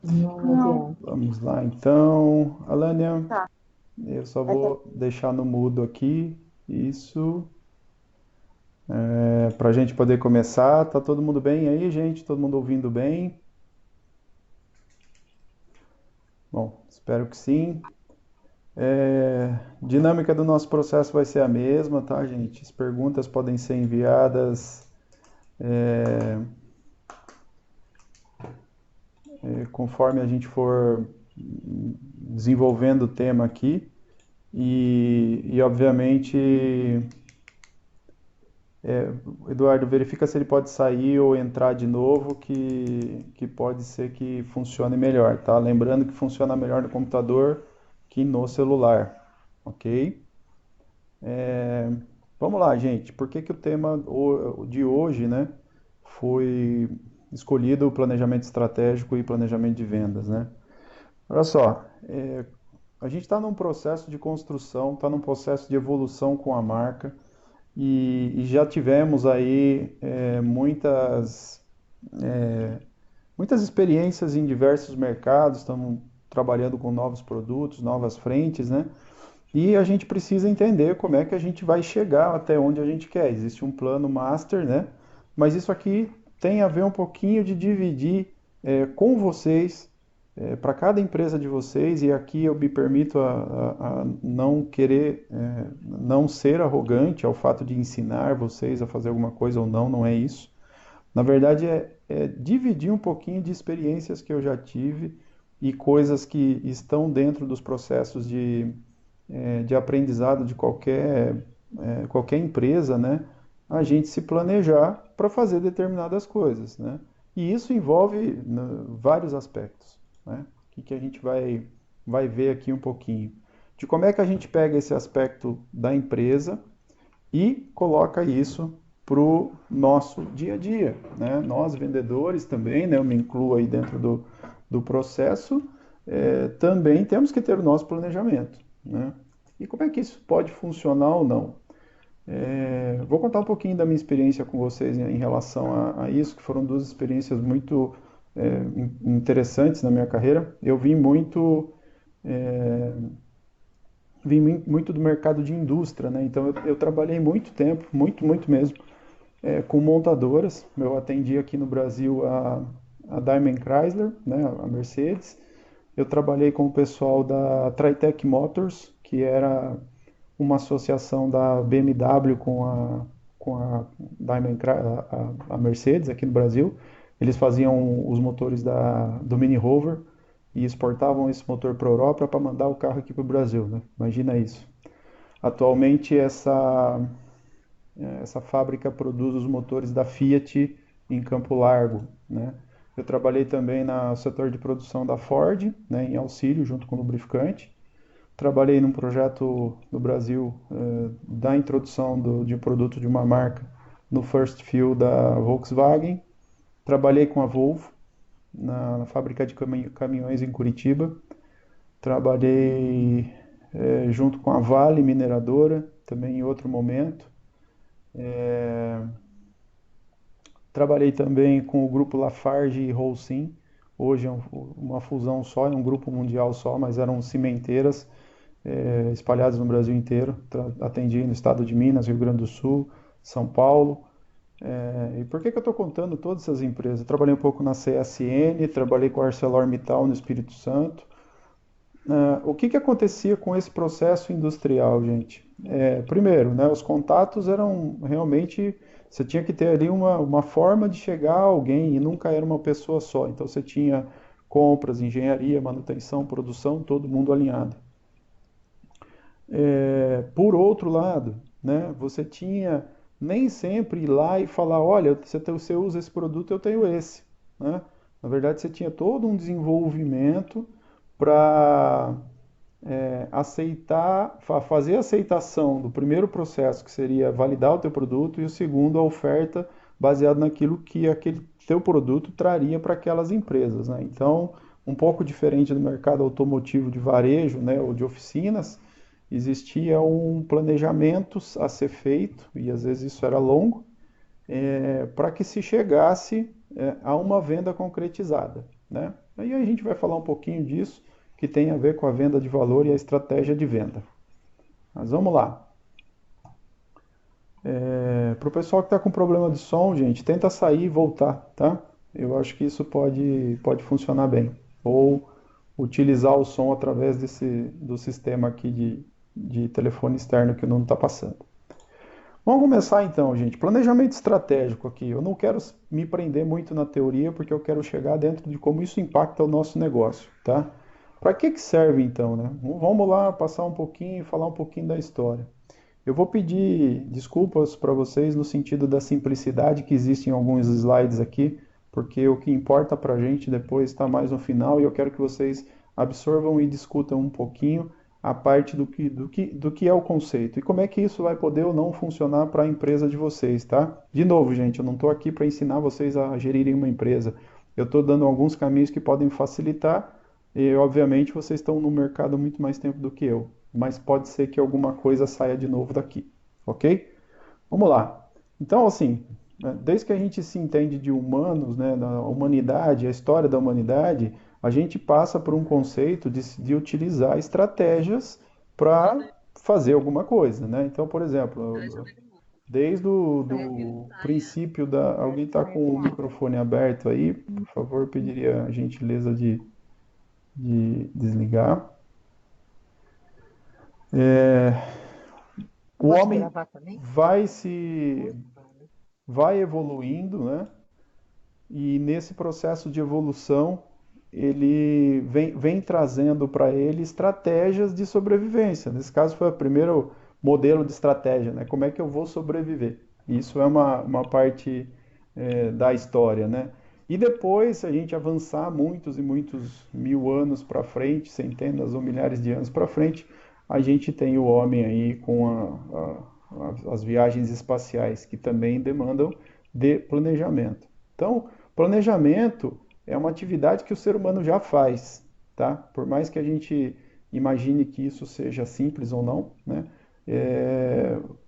Não Não, adianta. Vamos lá, então. Alânia, Tá. eu só Vai ter... vou deixar no mudo aqui. Isso. Para a gente poder começar. Tá todo mundo bem aí, gente? Todo mundo ouvindo bem? Bom, espero que sim. Dinâmica do nosso processo vai ser a mesma, tá, gente? As perguntas podem ser enviadas conforme a gente for desenvolvendo o tema aqui. Obviamente, Eduardo, verifica se ele pode sair ou entrar de novo, que pode ser que funcione melhor, tá? Lembrando que funciona melhor no computador que no celular, ok? Vamos lá, gente. Por que que o tema de hoje, né, foi escolhido o planejamento estratégico e planejamento de vendas, né? Olha só, a gente está num processo de construção, está num processo de evolução com a marca e já tivemos aí muitas experiências em diversos mercados, estamos trabalhando com novos produtos, novas frentes, né? E a gente precisa entender como é que a gente vai chegar até onde a gente quer. Existe um plano master, né? Mas isso aqui tem a ver um pouquinho de dividir com vocês, para cada empresa de vocês, e aqui eu me permito a não querer, não ser arrogante ao fato de ensinar vocês a fazer alguma coisa ou não, não é isso. Na verdade, é dividir um pouquinho de experiências que eu já tive e coisas que estão dentro dos processos de aprendizado de qualquer empresa, né? A gente se planejar para fazer determinadas coisas, né? E isso envolve vários aspectos, né? O que a gente vai ver aqui um pouquinho. De como é que a gente pega esse aspecto da empresa e coloca isso para o nosso dia a dia, né? Nós vendedores também, né? Eu me incluo aí dentro do processo, também temos que ter o nosso planejamento, né? E como é que isso pode funcionar ou não? Vou contar um pouquinho da minha experiência com vocês em relação a isso, que foram duas experiências muito interessantes na minha carreira. Eu vim muito do mercado de indústria, né? Então eu trabalhei muito tempo, muito mesmo, com montadoras. Eu atendi aqui no Brasil a Daimler Chrysler, né, a Mercedes. Eu trabalhei com o pessoal da Tritec Motors, que era uma associação da BMW com a Daimler, a Mercedes aqui no Brasil. Eles faziam os motores do Mini Rover e exportavam esse motor para a Europa para mandar o carro aqui para o Brasil, né? Imagina isso. Atualmente essa fábrica produz os motores da Fiat em Campo Largo, né? Eu trabalhei também no setor de produção da Ford, né, em auxílio, junto com o lubrificante. Trabalhei num projeto no Brasil da introdução de um produto de uma marca no First Fill da Volkswagen. Trabalhei com a Volvo na fábrica de caminhões em Curitiba. Trabalhei junto com a Vale Mineradora, também em outro momento. Trabalhei também com o grupo Lafarge e Holcim. Hoje é uma fusão só, é um grupo mundial só, mas eram cimenteiras espalhadas no Brasil inteiro. Atendi no estado de Minas, Rio Grande do Sul, São Paulo. E por que eu estou contando todas essas empresas? Eu trabalhei um pouco na CSN, trabalhei com a ArcelorMittal no Espírito Santo. O que acontecia com esse processo industrial, gente? Primeiro, né, os contatos eram realmente. Você tinha que ter ali uma forma de chegar a alguém e nunca era uma pessoa só. Então você tinha compras, engenharia, manutenção, produção, todo mundo alinhado. Por outro lado, né, você tinha nem sempre ir lá e falar, olha, você usa esse produto, eu tenho esse, né? Na verdade, você tinha todo um desenvolvimento para aceitar, fazer a aceitação do primeiro processo, que seria validar o teu produto, e o segundo, a oferta baseado naquilo que aquele teu produto traria para aquelas empresas, né? Então, um pouco diferente do mercado automotivo de varejo, né, ou de oficinas, existia um planejamento a ser feito, e às vezes isso era longo, para que se chegasse a uma venda concretizada. né? Aí a gente vai falar um pouquinho disso, que tem a ver com a venda de valor e a estratégia de venda. Mas vamos lá. Para o pessoal que está com problema de som, gente, tenta sair e voltar, tá? Eu acho que isso pode funcionar bem. Ou utilizar o som através do sistema aqui de telefone externo que não está passando. Vamos começar então, gente. Planejamento estratégico aqui. Eu não quero me prender muito na teoria, porque eu quero chegar dentro de como isso impacta o nosso negócio, tá? Para que serve então, né? Vamos lá passar um pouquinho e falar um pouquinho da história. Eu vou pedir desculpas para vocês no sentido da simplicidade que existe em alguns slides aqui, porque o que importa para a gente depois está mais no final e eu quero que vocês absorvam e discutam um pouquinho a parte do que é o conceito e como é que isso vai poder ou não funcionar para a empresa de vocês, tá? De novo, gente, eu não estou aqui para ensinar vocês a gerirem uma empresa. Eu estou dando alguns caminhos que podem facilitar e, obviamente, vocês estão no mercado há muito mais tempo do que eu, mas pode ser que alguma coisa saia de novo daqui, ok? Vamos lá. Então, assim, né, desde que a gente se entende de humanos, né, da humanidade, a história da humanidade, a gente passa por um conceito de utilizar estratégias para fazer alguma coisa, né? Então, por exemplo, desde o do princípio da... Alguém está com o microfone aberto aí? Por favor, eu pediria a gentileza de desligar. O Posso homem gravar também? vai se vai evoluindo, né? E nesse processo de evolução, ele vem trazendo para ele estratégias de sobrevivência. Nesse caso, foi o primeiro modelo de estratégia, né? Como é que eu vou sobreviver? Isso é uma parte da história, né? E depois, se a gente avançar muitos e muitos mil anos para frente, centenas ou milhares de anos para frente, a gente tem o homem aí com as viagens espaciais, que também demandam de planejamento. Então, planejamento é uma atividade que o ser humano já faz, tá? Por mais que a gente imagine que isso seja simples ou não, né?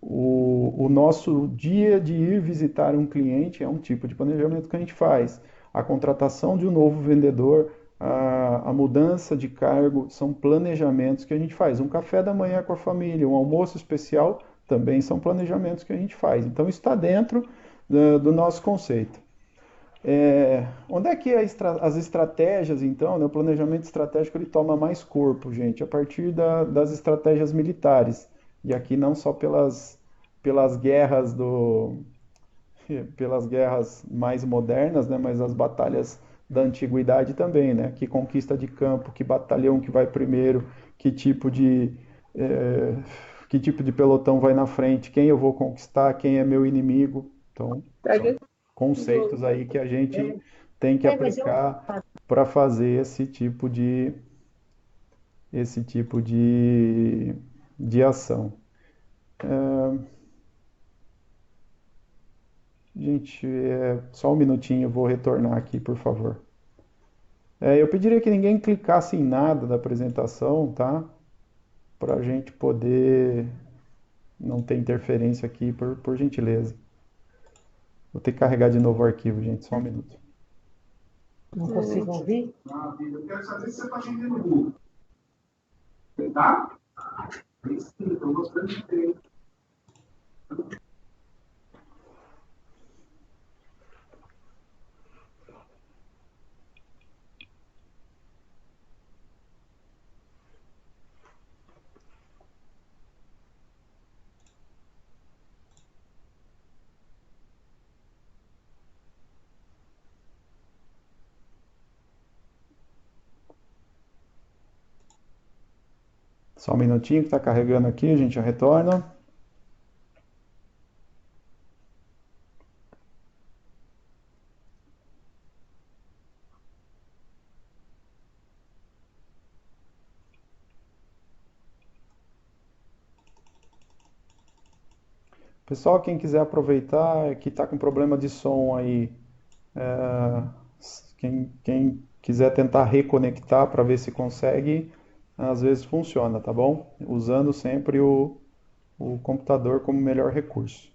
O nosso dia de ir visitar um cliente é um tipo de planejamento que a gente faz. A contratação de um novo vendedor, a mudança de cargo, são planejamentos que a gente faz. Um café da manhã com a família, um almoço especial, também são planejamentos que a gente faz. Então, isso está dentro do nosso conceito. Onde é que as estratégias, então, né, o planejamento estratégico ele toma mais corpo, gente? A partir das estratégias militares. E aqui não só pelas guerras pelas guerras mais modernas, né, mas as batalhas da antiguidade também, né? Que conquista de campo, que batalhão que vai primeiro, que tipo de eh, que tipo de pelotão vai na frente, quem eu vou conquistar, quem é meu inimigo. Então, são conceitos aí que a gente tem que Mas eu aplicar para fazer esse tipo de ação. Gente, só um minutinho, eu vou retornar aqui, por favor. Eu pediria que ninguém clicasse em nada da apresentação, tá? Para a gente poder não ter interferência aqui, por gentileza. Vou ter que carregar de novo o arquivo, gente, só um minuto. não consigo ouvir. Eu quero saber se você está vendendo Google. Tá? Sim, estou gostando de ter. Só um minutinho que está carregando aqui, a gente já retorna. Pessoal, quem quiser aproveitar, que está com problema de som aí, é, quem quiser tentar reconectar para ver se consegue, às vezes funciona, tá bom? Usando sempre o computador como melhor recurso.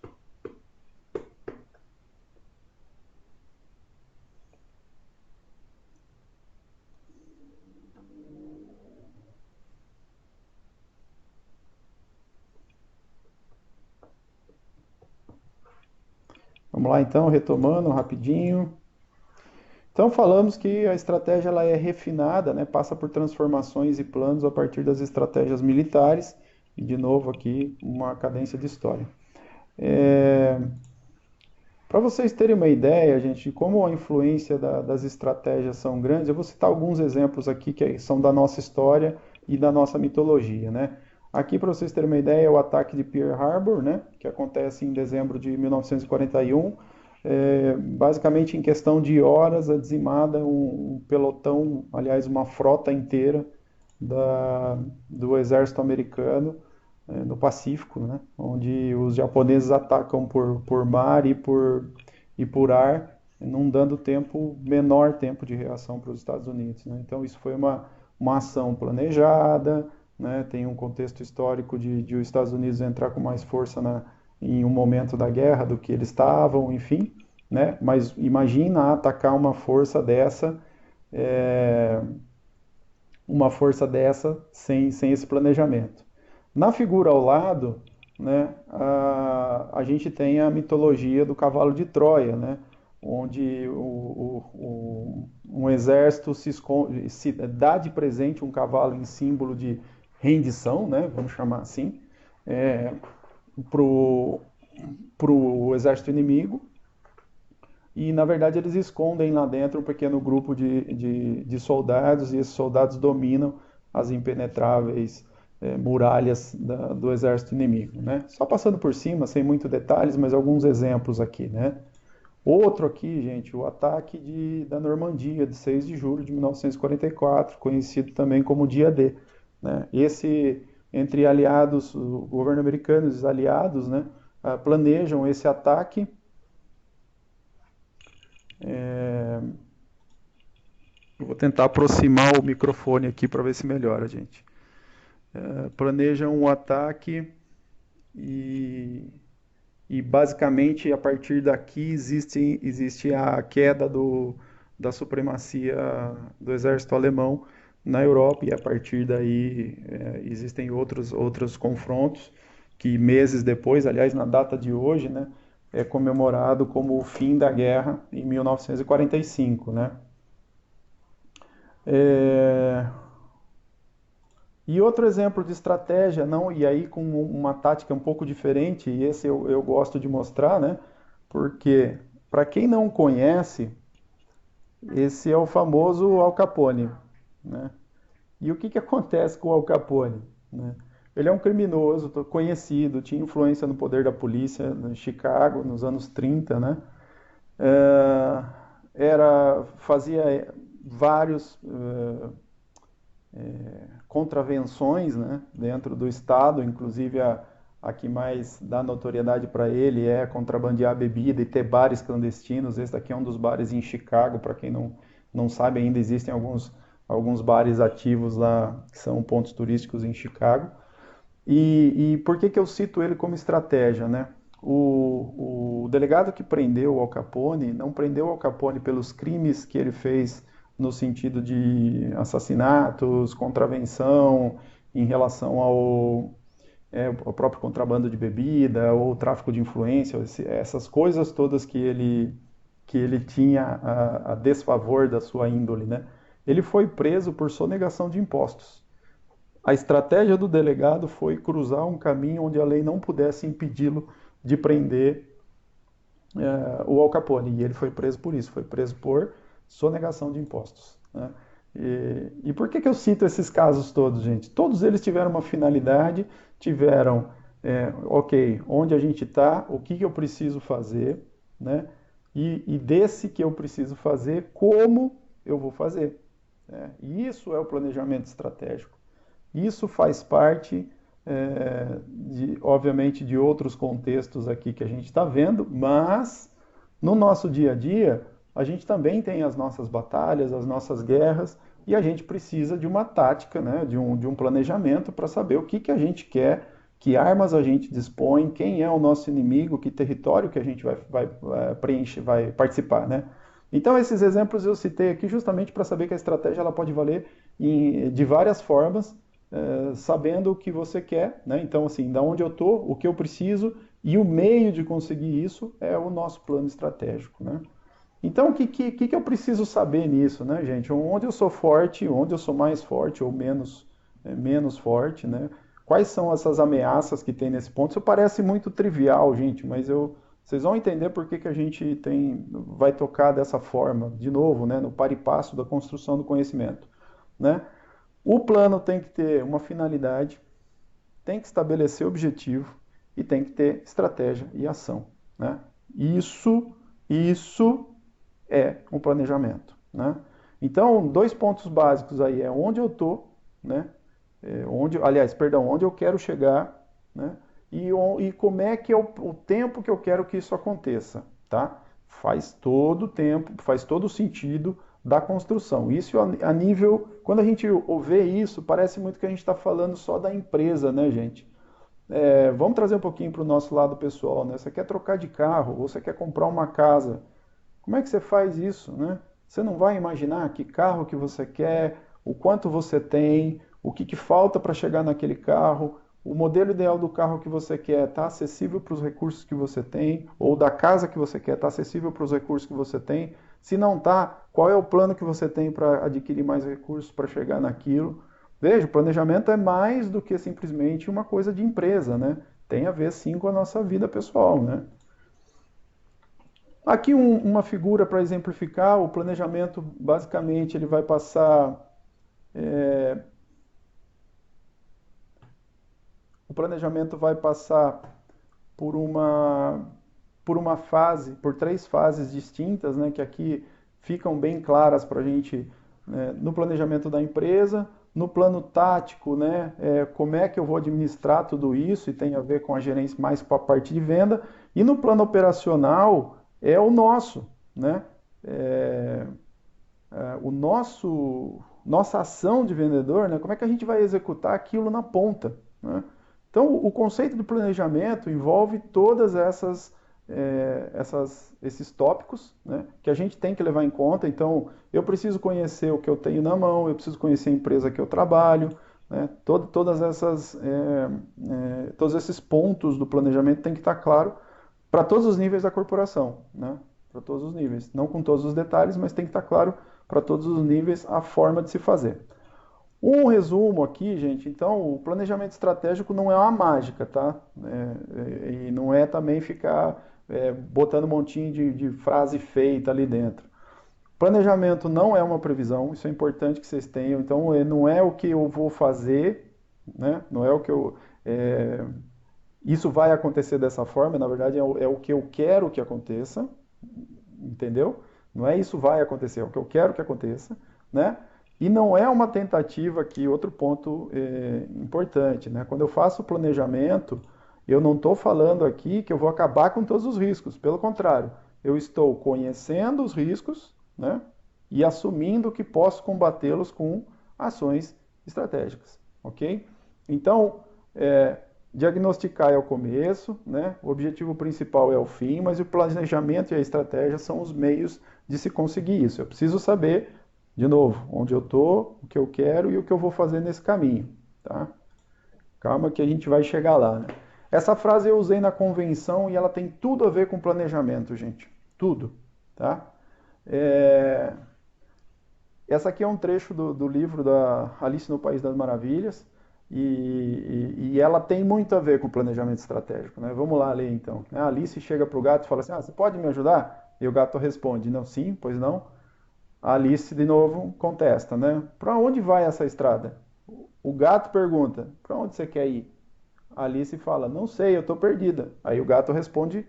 Vamos lá então, retomando rapidinho. Então falamos que a estratégia ela é refinada, né, passa por transformações e planos a partir das estratégias militares, e de novo aqui uma cadência de história. Para vocês terem uma ideia, gente, de como a influência das estratégias são grandes, eu vou citar alguns exemplos aqui que são da nossa história e da nossa mitologia, né? Aqui, para vocês terem uma ideia, é o ataque de Pearl Harbor, né, que acontece em dezembro de 1941. Basicamente, em questão de horas, é dizimada um pelotão, aliás, uma frota inteira do exército americano no Pacífico, né, onde os japoneses atacam por mar e por ar, não dando menor tempo de reação para os Estados Unidos, né? Então, isso foi uma ação planejada, né? Tem um contexto histórico de os Estados Unidos entrar com mais força em um momento da guerra do que eles estavam, enfim, né? Mas imagina atacar uma força dessa sem esse planejamento. Na figura ao lado, né, a gente tem a mitologia do cavalo de Troia, né? Onde um exército se dá de presente um cavalo em símbolo de rendição, né, vamos chamar assim, para o exército inimigo, e na verdade eles escondem lá dentro um pequeno grupo de soldados, e esses soldados dominam as impenetráveis muralhas do exército inimigo, né? Só passando por cima, sem muitos detalhes, mas alguns exemplos aqui, né? Outro aqui, gente, o ataque da Normandia, de 6 de julho de 1944, conhecido também como Dia D, né? Esse, entre aliados, o governo americano e os aliados, né, planejam esse ataque. Vou tentar aproximar o microfone aqui para ver se melhora, gente. Planejam um ataque e basicamente a partir daqui existe a queda da supremacia do exército alemão na Europa, e a partir daí existem outros confrontos que meses depois, aliás na data de hoje, né, é comemorado como o fim da guerra em 1945, né? E outro exemplo de estratégia, não, e aí com uma tática um pouco diferente, e esse eu gosto de mostrar, né? Porque, para quem não conhece, esse é o famoso Al Capone, né? E o que acontece com o Al Capone, né? Ele é um criminoso conhecido, tinha influência no poder da polícia em Chicago, nos anos 30, né? Fazia vários contravenções, né, dentro do Estado, inclusive a que mais dá notoriedade para ele é contrabandear bebida e ter bares clandestinos. Esse daqui é um dos bares em Chicago, para quem não sabe, ainda existem alguns bares ativos lá, que são pontos turísticos em Chicago. E por que eu cito ele como estratégia, né? O delegado que prendeu o Al Capone não prendeu o Al Capone pelos crimes que ele fez no sentido de assassinatos, contravenção em relação ao próprio contrabando de bebida ou tráfico de influência, essas coisas todas que ele tinha a desfavor da sua índole, né? Ele foi preso por sonegação de impostos. A estratégia do delegado foi cruzar um caminho onde a lei não pudesse impedi-lo de prender o Al Capone, e ele foi preso por isso, foi preso por sonegação de impostos, né? E por que eu cito esses casos todos, gente? Todos eles tiveram uma finalidade, tiveram, ok, onde a gente está, o que eu preciso fazer, né? E desse que eu preciso fazer, como eu vou fazer, né? E isso é o planejamento estratégico. Isso faz parte, obviamente, de outros contextos aqui que a gente está vendo, mas no nosso dia a dia, a gente também tem as nossas batalhas, as nossas guerras, e a gente precisa de uma tática, né, de um planejamento para saber o que a gente quer, que armas a gente dispõe, quem é o nosso inimigo, que território que a gente vai preencher, vai participar, né? Então, esses exemplos eu citei aqui justamente para saber que a estratégia ela pode valer de várias formas, sabendo o que você quer, né? Então, assim, da onde eu estou, o que eu preciso E o meio de conseguir isso é o nosso plano estratégico, né? Então, o que eu preciso saber nisso, né, gente? Onde eu sou forte, onde eu sou mais forte ou menos forte, né? Quais são essas ameaças que tem nesse ponto? Isso parece muito trivial, gente, mas vocês vão entender por que a gente vai tocar dessa forma, de novo, né, no par e passo da construção do conhecimento, né? O plano tem que ter uma finalidade, tem que estabelecer objetivo e tem que ter estratégia e ação, né? Isso é um planejamento, né? Então, dois pontos básicos aí é onde eu estou, né? Onde eu quero chegar, né? E como é que é o tempo que eu quero que isso aconteça, tá? Faz todo o tempo, faz todo o sentido da construção. Isso a nível, quando a gente vê isso, parece muito que a gente está falando só da empresa, né, gente? Vamos trazer um pouquinho para o nosso lado pessoal, né? Você quer trocar de carro, ou você quer comprar uma casa, como é que você faz isso, né? Você não vai imaginar que carro que você quer, o quanto você tem, o que falta para chegar naquele carro, o modelo ideal do carro que você quer está acessível para os recursos que você tem, ou da casa que você quer está acessível para os recursos que você tem. Se não está, qual é o plano que você tem para adquirir mais recursos para chegar naquilo? Veja, o planejamento é mais do que simplesmente uma coisa de empresa, né? Tem a ver sim com a nossa vida pessoal, né? Aqui uma figura para exemplificar, o planejamento basicamente ele vai passar, o planejamento vai passar por uma fase, por três fases distintas, né, que aqui ficam bem claras para a gente, né, no planejamento da empresa, no plano tático, né, como é que eu vou administrar tudo isso, e tem a ver com a gerência mais com a parte de venda, e no plano operacional é o nosso, né, nossa ação de vendedor, né, como é que a gente vai executar aquilo na ponta, né? Então, o conceito do planejamento envolve todas esses tópicos, né, que a gente tem que levar em conta. Então, eu preciso conhecer o que eu tenho na mão, eu preciso conhecer a empresa que eu trabalho, né, todos esses pontos do planejamento tem que estar claro para todos os níveis da corporação, né, para todos os níveis. Não com todos os detalhes, mas tem que estar claro para todos os níveis a forma de se fazer. Um resumo aqui, gente. Então, o planejamento estratégico não é uma mágica, tá? E não é também ficar botando um montinho de frase feita ali dentro. Planejamento não é uma previsão, isso é importante que vocês tenham. Então, não é o que eu vou fazer, né? Não é o que isso vai acontecer dessa forma, na verdade é o que eu quero que aconteça, entendeu? Não é isso vai acontecer, é o que eu quero que aconteça, né? E não é uma tentativa aqui, outro ponto importante, né? Quando eu faço o planejamento, eu não estou falando aqui que eu vou acabar com todos os riscos. Pelo contrário, eu estou conhecendo os riscos, né? E assumindo que posso combatê-los com ações estratégicas, ok? Então, diagnosticar é o começo, né? O objetivo principal é o fim, mas o planejamento e a estratégia são os meios de se conseguir isso. Eu preciso saber, de novo, onde eu estou, o que eu quero e o que eu vou fazer nesse caminho, tá? Calma que a gente vai chegar lá, né? Essa frase eu usei na convenção e ela tem tudo a ver com planejamento, gente. Tudo, tá? Essa aqui é um trecho do livro da Alice no País das Maravilhas e ela tem muito a ver com o planejamento estratégico, né? Vamos lá ler então. A Alice chega para o gato e fala assim, você pode me ajudar? E o gato responde, não, sim, pois não. A Alice de novo contesta, né? Para onde vai essa estrada? O gato pergunta, para onde você quer ir? A Alice fala, não sei, eu estou perdida. Aí o gato responde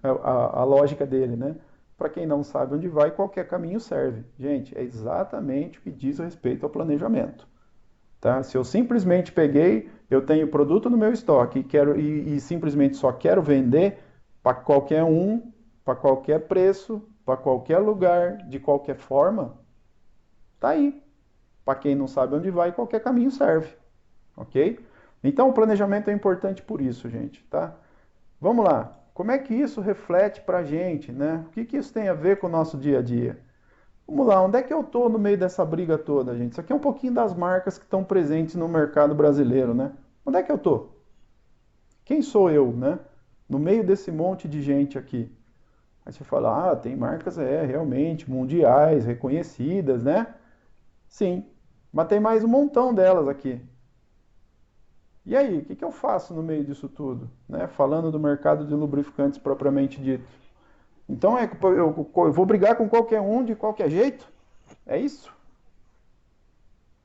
a lógica dele, né? Para quem não sabe onde vai, qualquer caminho serve. Gente, é exatamente o que diz respeito ao planejamento. Tá? Se eu simplesmente peguei, eu tenho produto no meu estoque e simplesmente só quero vender para qualquer um, para qualquer preço, para qualquer lugar, de qualquer forma, tá aí. Para quem não sabe onde vai, qualquer caminho serve. Ok? Então o planejamento é importante por isso, gente. Tá? Vamos lá. Como é que isso reflete para a gente, né? O que isso tem a ver com o nosso dia a dia? Vamos lá, onde é que eu estou no meio dessa briga toda, gente? Isso aqui é um pouquinho das marcas que estão presentes no mercado brasileiro, né? Onde é que eu estou? Quem sou eu, né? no meio desse monte de gente aqui. Aí você fala, tem marcas realmente mundiais, reconhecidas, né? Sim, mas tem mais um montão delas aqui. E aí, o que eu faço no meio disso tudo? Né? Falando do mercado de lubrificantes propriamente dito. Então eu vou brigar com qualquer um de qualquer jeito? É isso?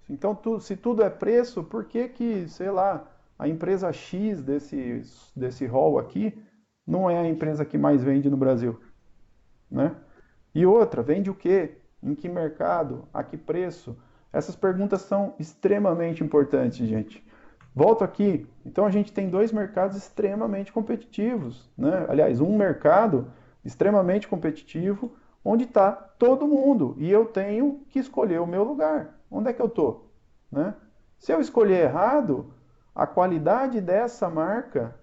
Então, se tudo é preço, por que, sei lá, a empresa X desse hall aqui não é a empresa que mais vende no Brasil? Né? E outra, vende o quê? Em que mercado? A que preço? Essas perguntas são extremamente importantes, gente. Volto aqui. Então a gente tem dois mercados extremamente competitivos, né? Aliás, um mercado extremamente competitivo, onde está todo mundo. E eu tenho que escolher o meu lugar. Onde é que eu estou? Né? Se eu escolher errado, a qualidade dessa marca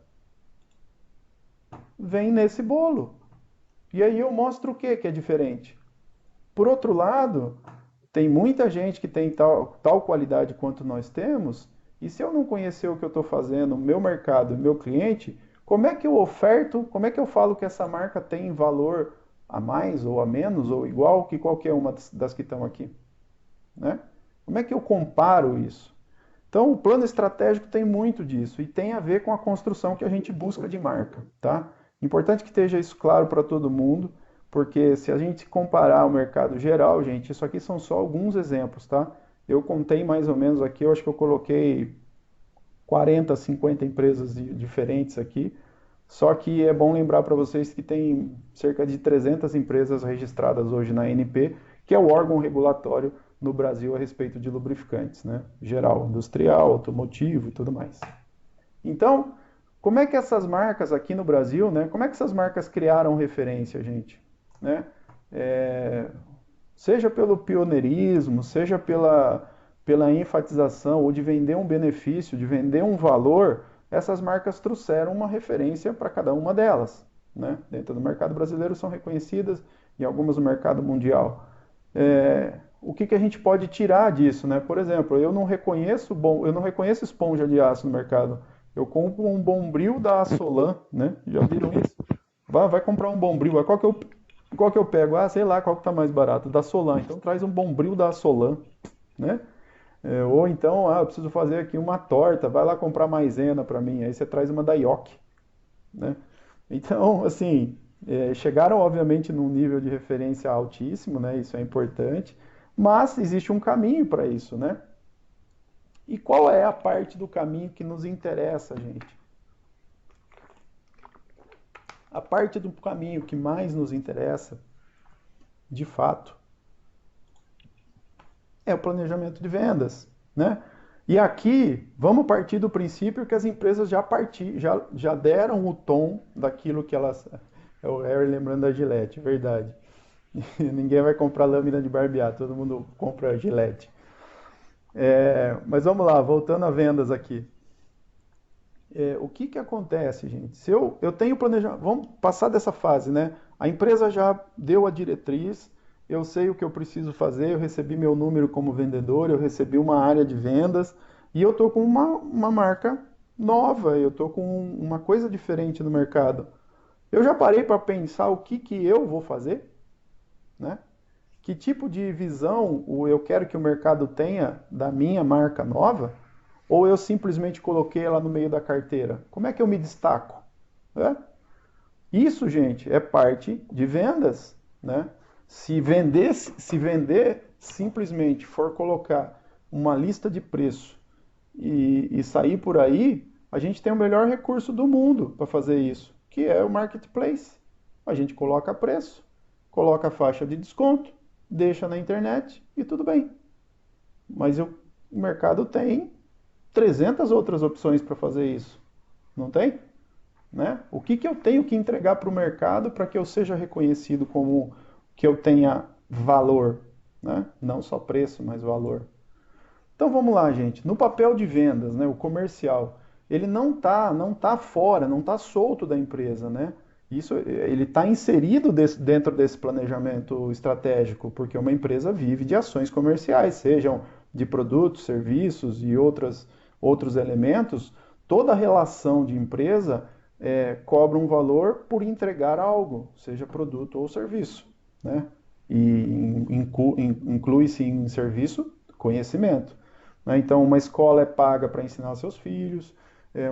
vem nesse bolo. E aí eu mostro o que é diferente. Por outro lado, tem muita gente que tem tal qualidade quanto nós temos, e se eu não conhecer o que eu estou fazendo, o meu mercado, o meu cliente, como é que eu oferto, como é que eu falo que essa marca tem valor a mais, ou a menos, ou igual que qualquer uma das que estão aqui? Né? Como é que eu comparo isso? Então, o plano estratégico tem muito disso, e tem a ver com a construção que a gente busca de marca, tá? Importante que esteja isso claro para todo mundo, porque se a gente comparar o mercado geral, gente, isso aqui são só alguns exemplos, tá? Eu contei mais ou menos aqui, eu acho que eu coloquei 40, 50 empresas diferentes aqui, só que é bom lembrar para vocês que tem cerca de 300 empresas registradas hoje na ANP, que é o órgão regulatório no Brasil a respeito de lubrificantes, né? Geral, industrial, automotivo e tudo mais. Então, como é que essas marcas aqui no Brasil, né? Como é que essas marcas criaram referência, gente? Né? Seja pelo pioneirismo, seja pela enfatização ou de vender um benefício, de vender um valor, essas marcas trouxeram uma referência para cada uma delas. Né? Dentro do mercado brasileiro são reconhecidas e algumas no mercado mundial. O que a gente pode tirar disso? Né? Por exemplo, eu não reconheço esponja de aço no mercado. Eu compro um Bombril da Assolan, né? Já viram isso? Vai comprar um Bombril. Qual que eu pego? Sei lá, qual que tá mais barato? Da Solan. Então traz um Bombril da Solan, né? Ou então, eu preciso fazer aqui uma torta, vai lá comprar maisena para mim. Aí você traz uma da Yoki, né? Então, assim, chegaram obviamente num nível de referência altíssimo, né? Isso é importante, mas existe um caminho para isso, né? E qual é a parte do caminho que nos interessa, gente? A parte do caminho que mais nos interessa, de fato, é o planejamento de vendas, né? E aqui, vamos partir do princípio que as empresas já deram o tom daquilo que elas... É o Harry lembrando da Gillette, verdade. Ninguém vai comprar lâmina de barbear, todo mundo compra Gillette. Mas vamos lá, voltando a vendas aqui. O que acontece, gente? Se eu tenho planejamento, vamos passar dessa fase, né? A empresa já deu a diretriz, eu sei o que eu preciso fazer, eu recebi meu número como vendedor, eu recebi uma área de vendas e eu estou com uma marca nova, eu estou com uma coisa diferente no mercado. Eu já parei para pensar o que eu vou fazer, né? Que tipo de visão eu quero que o mercado tenha da minha marca nova? Ou eu simplesmente coloquei ela no meio da carteira? Como é que eu me destaco? Isso, gente, é parte de vendas, né? Se vender simplesmente for colocar uma lista de preço e sair por aí, a gente tem o melhor recurso do mundo para fazer isso, que é o marketplace. A gente coloca preço, coloca a faixa de desconto, deixa na internet e tudo bem. Mas o mercado tem 300 outras opções para fazer isso. Não tem? Né? O que eu tenho que entregar para o mercado para que eu seja reconhecido como que eu tenha valor, né? Não só preço, mas valor. Então vamos lá, gente. No papel de vendas, né, o comercial, ele não tá fora, não tá solto da empresa, né? Isso, ele está inserido dentro desse planejamento estratégico, porque uma empresa vive de ações comerciais, sejam de produtos, serviços e outros elementos. Toda relação de empresa cobra um valor por entregar algo, seja produto ou serviço, né? E inclui-se em serviço conhecimento, né? Então, uma escola é paga para ensinar seus filhos,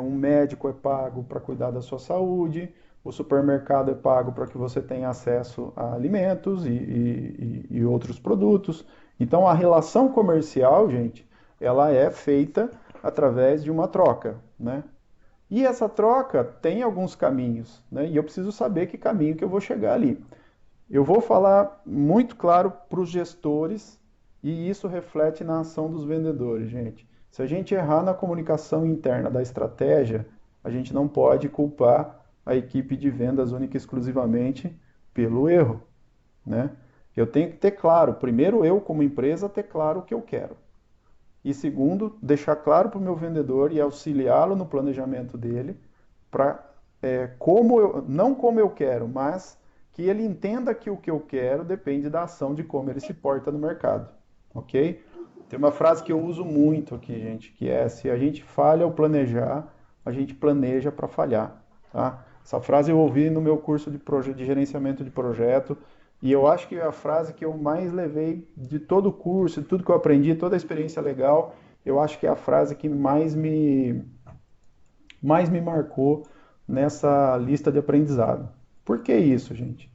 um médico é pago para cuidar da sua saúde, o supermercado é pago para que você tenha acesso a alimentos e outros produtos. Então, a relação comercial, gente, ela é feita através de uma troca, né? E essa troca tem alguns caminhos, né? E eu preciso saber que caminho que eu vou chegar ali. Eu vou falar muito claro para os gestores e isso reflete na ação dos vendedores, gente. Se a gente errar na comunicação interna da estratégia, a gente não pode culpar a equipe de vendas única e exclusivamente pelo erro, né? Eu tenho que ter claro, primeiro eu como empresa ter claro o que eu quero. E segundo, deixar claro para o meu vendedor e auxiliá-lo no planejamento dele, para não como eu quero, mas que ele entenda que o que eu quero depende da ação de como ele se porta no mercado, ok? Tem uma frase que eu uso muito aqui, gente, que é: se a gente falha ao planejar, a gente planeja para falhar, tá? Essa frase eu ouvi no meu curso de gerenciamento de projeto, e eu acho que é a frase que eu mais levei de todo o curso, de tudo que eu aprendi, toda a experiência legal, eu acho que é a frase que mais me marcou nessa lista de aprendizado. Por que isso, gente?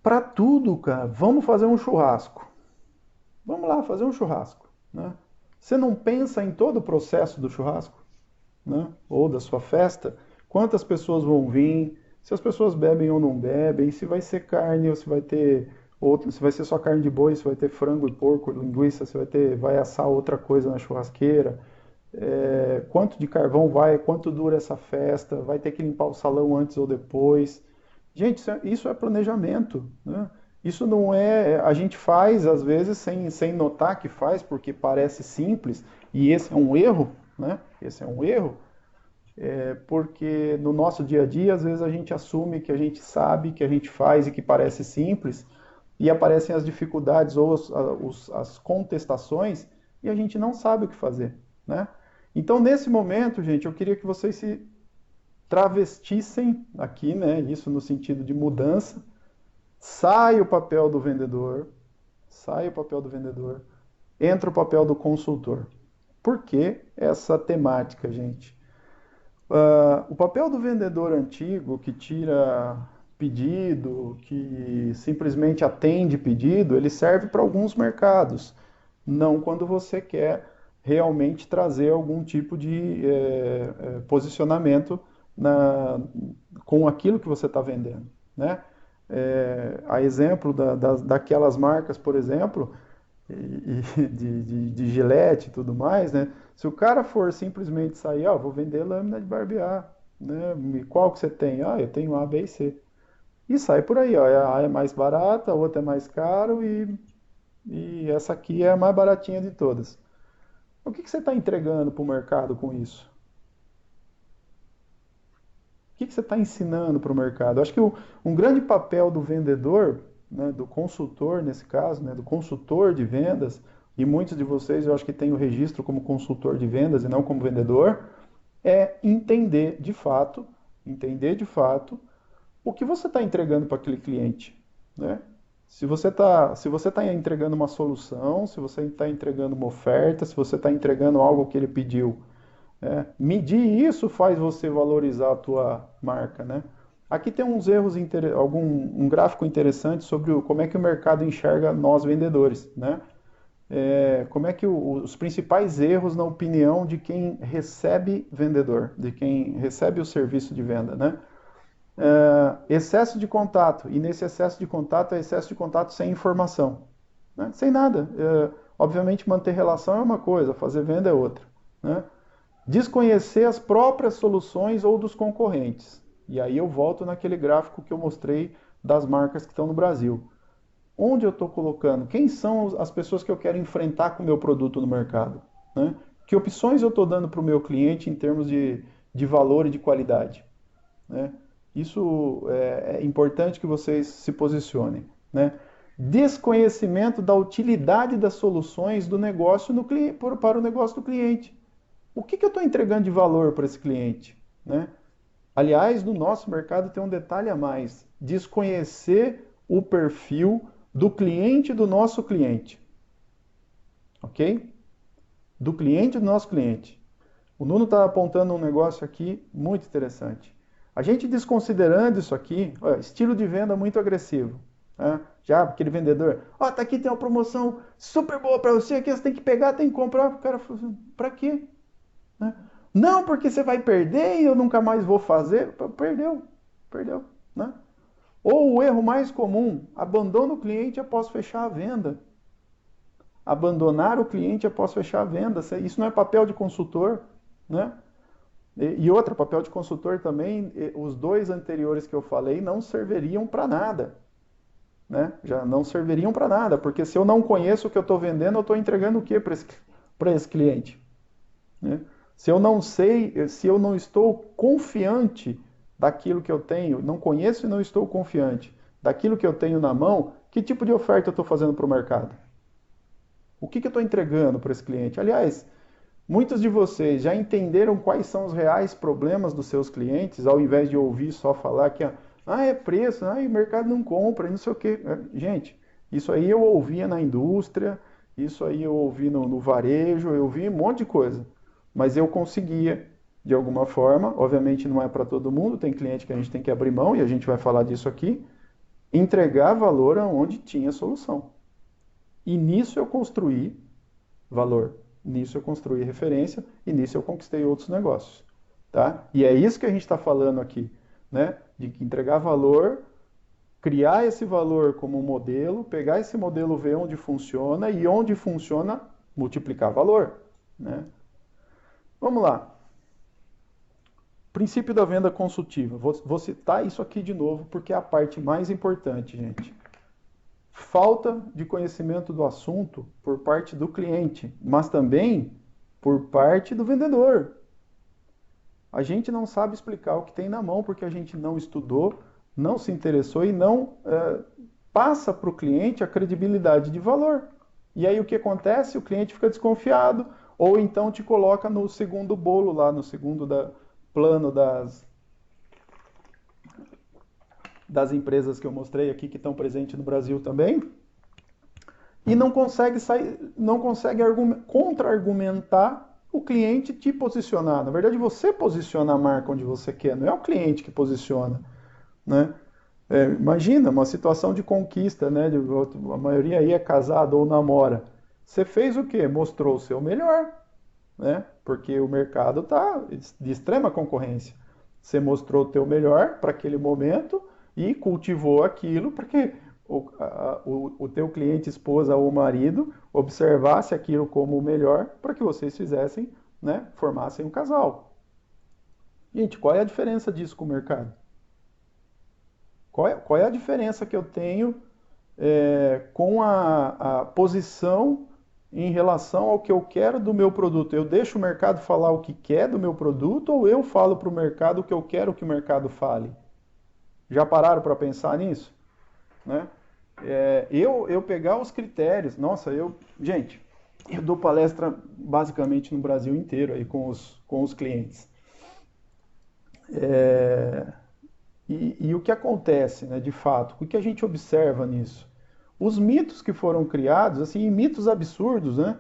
Para tudo, cara, vamos fazer um churrasco. Vamos lá fazer um churrasco, né? Você não pensa em todo o processo do churrasco, né? Ou da sua festa? Quantas pessoas vão vir? Se as pessoas bebem ou não bebem? Se vai ser carne ou se vai ter outro? Se vai ser só carne de boi? Se vai ter frango e porco, linguiça? Se vai assar outra coisa na churrasqueira? Quanto de carvão vai? Quanto dura essa festa? Vai ter que limpar o salão antes ou depois? Gente, isso é planejamento, né? Isso não é. A gente faz, às vezes, sem notar que faz, porque parece simples, e esse é um erro, né? Esse é um erro, porque no nosso dia a dia, às vezes, a gente assume que a gente sabe, que a gente faz e que parece simples, e aparecem as dificuldades ou as contestações, e a gente não sabe o que fazer, né? Então, nesse momento, gente, eu queria que vocês se travestissem aqui, né? Isso no sentido de mudança. Sai o papel do vendedor, sai o papel do vendedor, entra o papel do consultor. Por que essa temática, gente? O papel do vendedor antigo, que tira pedido, que simplesmente atende pedido, ele serve para alguns mercados, não quando você quer realmente trazer algum tipo de posicionamento com aquilo que você está vendendo, né? A exemplo daquelas marcas, por exemplo, de Gillette e tudo mais, né? Se o cara for simplesmente sair, vou vender lâmina de barbear, né? Qual que você tem? Eu tenho A, B e C. E sai por aí, a A é mais barata, a outra é mais caro e essa aqui é a mais baratinha de todas. O que você está entregando para o mercado com isso? O que você está ensinando para o mercado? Acho que um grande papel do vendedor, né, do consultor nesse caso, né, do consultor de vendas, e muitos de vocês eu acho que têm o registro como consultor de vendas e não como vendedor, é entender de fato o que você está entregando para aquele cliente, né? Se você tá entregando uma solução, se você está entregando uma oferta, se você está entregando algo que ele pediu, medir isso faz você valorizar a tua marca, né? Aqui tem uns erros, um gráfico interessante sobre como é que o mercado enxerga nós vendedores, né? Como é que os principais erros na opinião de quem recebe vendedor, de quem recebe o serviço de venda, né? Excesso de contato, e nesse excesso de contato é excesso de contato sem informação, né? Sem nada. Obviamente manter relação é uma coisa, fazer venda é outra, né? Desconhecer as próprias soluções ou dos concorrentes. E aí eu volto naquele gráfico que eu mostrei das marcas que estão no Brasil. Onde eu estou colocando? Quem são as pessoas que eu quero enfrentar com o meu produto no mercado, né? Que opções eu estou dando para o meu cliente em termos de valor e de qualidade, né? Isso é importante que vocês se posicionem, né? Desconhecimento da utilidade das soluções do negócio para o negócio do cliente. O que eu estou entregando de valor para esse cliente, né? Aliás, no nosso mercado tem um detalhe a mais: desconhecer o perfil do cliente do nosso cliente, ok? Do cliente do nosso cliente. O Nuno está apontando um negócio aqui muito interessante. A gente desconsiderando isso aqui, ó, estilo de venda muito agressivo. Né? Já aquele vendedor, ó, tá aqui, tem uma promoção super boa para você, aqui você tem que pegar, tem que comprar. O cara falou assim, para quê? Né? Não, porque você vai perder e eu nunca mais vou fazer. Perdeu, perdeu. Né? Ou o erro mais comum, abandona o cliente após fechar a venda. Abandonar o cliente após fechar a venda. Isso não é papel de consultor, né? E outra, papel de consultor também, os dois anteriores que eu falei não serviriam para nada, né? Já não serviriam para nada, porque se eu não conheço o que eu estou vendendo, eu estou entregando o que para esse cliente? Né? Se eu não sei, se eu não estou confiante daquilo que eu tenho, não conheço e não estou confiante daquilo que eu tenho na mão, que tipo de oferta eu estou fazendo para o mercado? O que eu estou entregando para esse cliente? Aliás, muitos de vocês já entenderam quais são os reais problemas dos seus clientes, ao invés de ouvir só falar que é preço, o mercado não compra, não sei o quê. Gente, isso aí eu ouvia na indústria, isso aí eu ouvi no varejo, eu ouvi um monte de coisa. Mas eu conseguia, de alguma forma, obviamente não é para todo mundo, tem cliente que a gente tem que abrir mão, e a gente vai falar disso aqui, entregar valor aonde tinha solução. E nisso eu construí valor. Nisso eu construí referência e nisso eu conquistei outros negócios. Tá? E é isso que a gente está falando aqui, né? De entregar valor, criar esse valor como um modelo, pegar esse modelo, ver onde funciona e onde funciona, multiplicar valor. Né? Vamos lá. Princípio da venda consultiva. Vou citar isso aqui de novo porque é a parte mais importante, gente. Falta de conhecimento do assunto por parte do cliente, mas também por parte do vendedor. A gente não sabe explicar o que tem na mão porque a gente não estudou, não se interessou e não passa para o cliente a credibilidade de valor. E aí o que acontece? O cliente fica desconfiado ou então te coloca no segundo bolo lá, no segundo plano das empresas que eu mostrei aqui que estão presentes no Brasil também, e não consegue contra-argumentar o cliente te posicionar. Na verdade, você posiciona a marca onde você quer, não é o cliente que posiciona. Né? Imagina uma situação de conquista, né? A maioria aí é casada ou namora. Você fez o quê? Mostrou o seu melhor, né? Porque o mercado está de extrema concorrência. Você mostrou o teu melhor para aquele momento e cultivou aquilo para que o teu cliente, esposa ou marido observasse aquilo como o melhor para que vocês fizessem, né, formassem um casal. Gente, qual é a diferença disso com o mercado? Qual é a diferença que eu tenho com a posição em relação ao que eu quero do meu produto? Eu deixo o mercado falar o que quer do meu produto ou eu falo para o mercado o que eu quero que o mercado fale? Já pararam para pensar nisso? Né? Eu pegar os critérios, nossa, gente, eu dou palestra basicamente no Brasil inteiro aí com os clientes. E o que acontece, né, de fato, o que a gente observa nisso? Os mitos que foram criados, assim, mitos absurdos, né?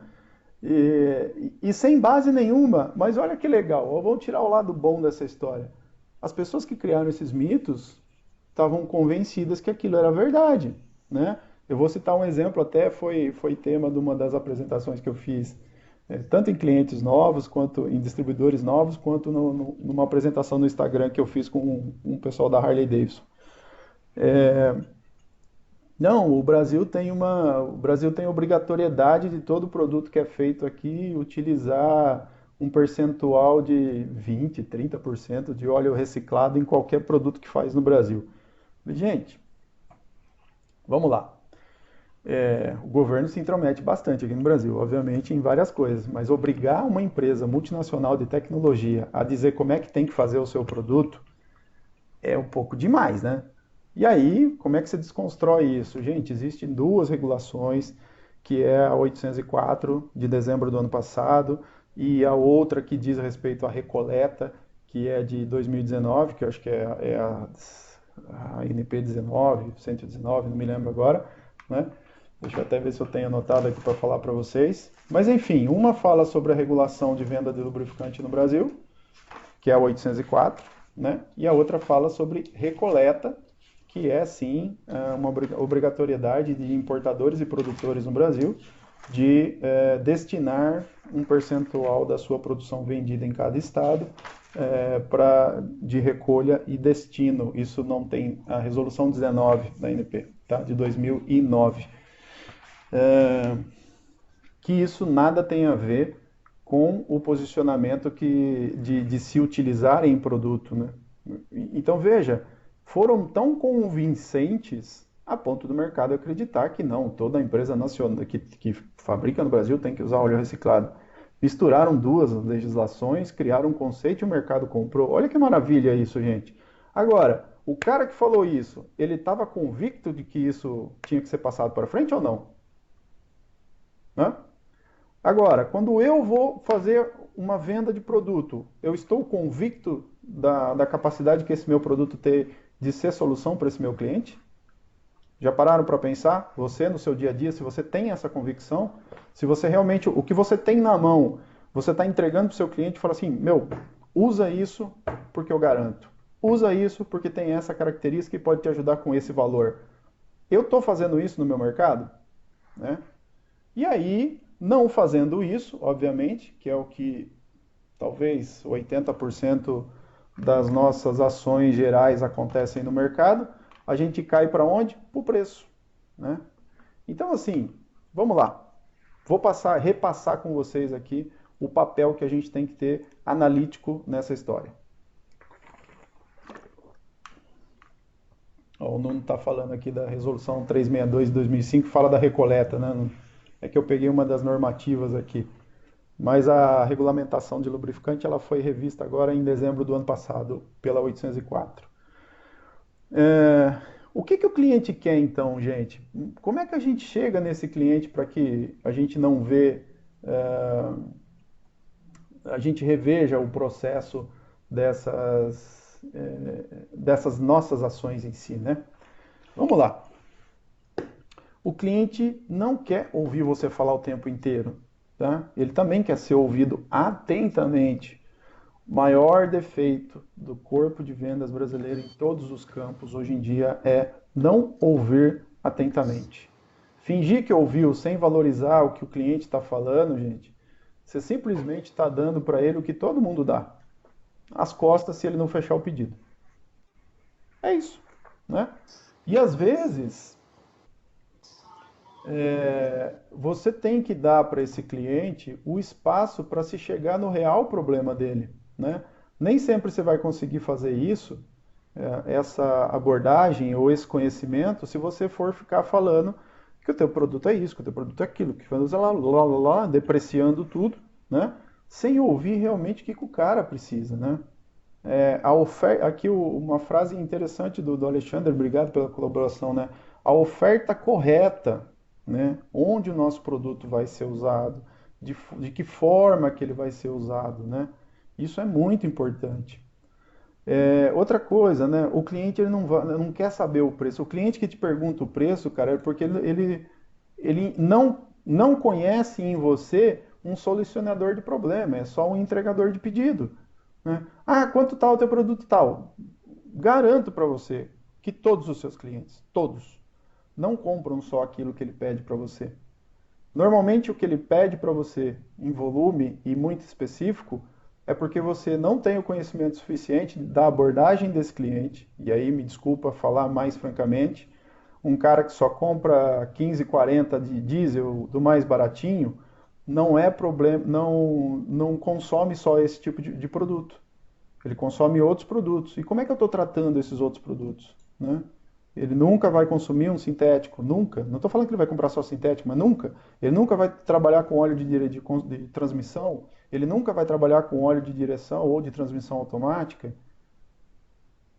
E sem base nenhuma, mas olha que legal, vamos tirar o lado bom dessa história. As pessoas que criaram esses mitos estavam convencidas que aquilo era verdade, né? Eu vou citar um exemplo, até foi tema de uma das apresentações que eu fiz, tanto em clientes novos, quanto em distribuidores novos, quanto numa apresentação no Instagram que eu fiz com um pessoal da Harley Davidson. Não, o Brasil tem obrigatoriedade de todo produto que é feito aqui utilizar um percentual de 20, 30% de óleo reciclado em qualquer produto que faz no Brasil. Gente, vamos lá. O governo se intromete bastante aqui no Brasil, obviamente, em várias coisas, mas obrigar uma empresa multinacional de tecnologia a dizer como é que tem que fazer o seu produto é um pouco demais, né? E aí, como é que você desconstrói isso? Gente, existem duas regulações, que é a 804 de dezembro do ano passado e a outra que diz respeito à recoleta, que é de 2019, que eu acho que é a NP 19, 119, não me lembro agora, né? Deixa eu até ver se eu tenho anotado aqui para falar para vocês. Mas enfim, uma fala sobre a regulação de venda de lubrificante no Brasil, que é a 804, né? E a outra fala sobre recoleta, que é sim uma obrigatoriedade de importadores e produtores no Brasil de destinar um percentual da sua produção vendida em cada estado de recolha e destino. Isso não tem a resolução 19 da ANP, tá? De 2009. Que isso nada tem a ver com o posicionamento de se utilizar em produto, né? Então veja, foram tão convincentes a ponto do mercado acreditar que não, toda empresa nacional que fabrica no Brasil tem que usar óleo reciclado. Misturaram duas legislações, criaram um conceito e o mercado comprou. Olha que maravilha isso, gente. Agora, o cara que falou isso, ele estava convicto de que isso tinha que ser passado para frente ou não? Né? Agora, quando eu vou fazer uma venda de produto, eu estou convicto da capacidade que esse meu produto tem de ser solução para esse meu cliente? Já pararam para pensar? Você, no seu dia a dia, se você tem essa convicção, se você realmente, o que você tem na mão, você está entregando para o seu cliente e fala assim, meu, usa isso porque eu garanto. Usa isso porque tem essa característica e pode te ajudar com esse valor. Eu estou fazendo isso no meu mercado? Né? E aí, não fazendo isso, obviamente, que é o que talvez 80% das nossas ações gerais acontecem no mercado, a gente cai para onde? Para o preço. Né? Então, assim, vamos lá. Vou repassar com vocês aqui o papel que a gente tem que ter analítico nessa história. Ó, o Nuno está falando aqui da resolução 362 de 2005, fala da recoleta, né? É que eu peguei uma das normativas aqui. Mas a regulamentação de lubrificante ela foi revista agora em dezembro do ano passado pela 804. O que o cliente quer então, gente? Como é que a gente chega nesse cliente para que a gente não a gente reveja o processo dessas nossas ações em si, né? Vamos lá. O cliente não quer ouvir você falar o tempo inteiro, tá? Ele também quer ser ouvido atentamente. O maior defeito do corpo de vendas brasileiro em todos os campos hoje em dia é não ouvir atentamente. Fingir que ouviu sem valorizar o que o cliente está falando, gente, você simplesmente está dando para ele o que todo mundo dá. As costas se ele não fechar o pedido. É isso, né? E às vezes você tem que dar para esse cliente o espaço para se chegar no real problema dele, né? Nem sempre você vai conseguir fazer isso, essa abordagem ou esse conhecimento, se você for ficar falando que o teu produto é isso, que o teu produto é aquilo, que faz lá, depreciando tudo, né? Sem ouvir realmente o que o cara precisa, né? Aqui uma frase interessante do Alexandre, obrigado pela colaboração, né? A oferta correta, né? Onde o nosso produto vai ser usado, de que forma que ele vai ser usado, né? Isso é muito importante. Outra coisa, né? O cliente ele não quer saber o preço. O cliente que te pergunta o preço, cara, é porque ele não conhece em você um solucionador de problema, é só um entregador de pedido. Né? Ah, quanto tal o teu produto tal? Garanto para você que todos os seus clientes, todos, não compram só aquilo que ele pede para você. Normalmente o que ele pede para você em volume e muito específico é porque você não tem o conhecimento suficiente da abordagem desse cliente. E aí me desculpa falar mais francamente, um cara que só compra 15,40 de diesel do mais baratinho, não é problema, não consome só esse tipo de produto. Ele consome outros produtos. E como é que eu estou tratando esses outros produtos? Né? Ele nunca vai consumir um sintético, nunca. Não estou falando que ele vai comprar só sintético, mas nunca. Ele nunca vai trabalhar com óleo de transmissão, ele nunca vai trabalhar com óleo de direção ou de transmissão automática.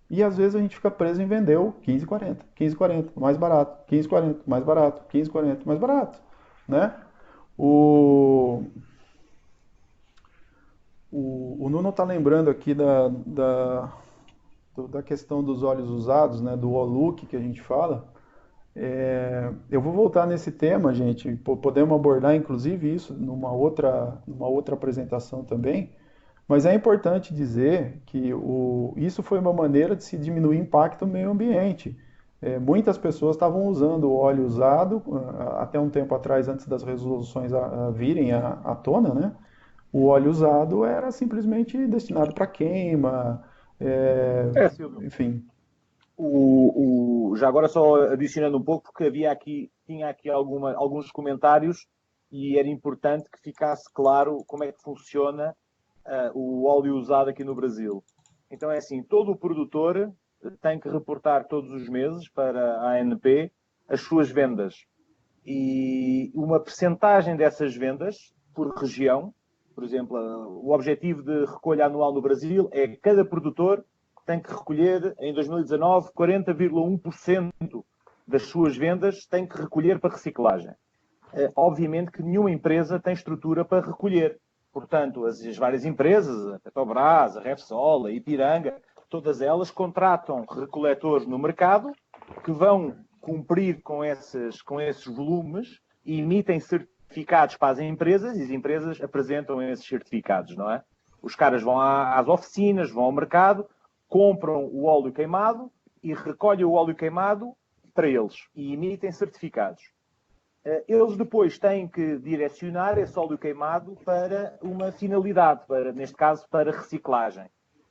E às vezes a gente fica preso em vender o 15,40, 15,40, mais barato, 15,40, mais barato, 15,40, mais barato. Né? O Nuno está lembrando aqui da questão dos óleos usados, né, do O-Look que a gente fala. Eu vou voltar nesse tema, gente. Podemos abordar, inclusive, isso numa outra apresentação também. Mas é importante dizer que isso foi uma maneira de se diminuir o impacto no meio ambiente. Muitas pessoas estavam usando o óleo usado, até um tempo atrás, antes das resoluções virem à tona, né? O óleo usado era simplesmente destinado para queima, Silvio. enfim. Já agora só adicionando um pouco, porque tinha aqui alguns comentários e era importante que ficasse claro como é que funciona o óleo usado aqui no Brasil. Então é assim, todo o produtor tem que reportar todos os meses para a ANP as suas vendas. E uma percentagem dessas vendas por região, por exemplo, o objetivo de recolha anual no Brasil é que cada produtor tem que recolher, em 2019, 40,1% das suas vendas tem que recolher para reciclagem. Obviamente que nenhuma empresa tem estrutura para recolher. Portanto, as várias empresas, a Petrobras, a Repsol, a Ipiranga, todas elas contratam recoletores no mercado que vão cumprir com esses volumes e emitem certificados para as empresas e as empresas apresentam esses certificados, não é? Os caras vão às oficinas, vão ao mercado, compram o óleo queimado e recolhem o óleo queimado para eles e emitem certificados. Eles depois têm que direcionar esse óleo queimado para uma finalidade, neste caso, para reciclagem.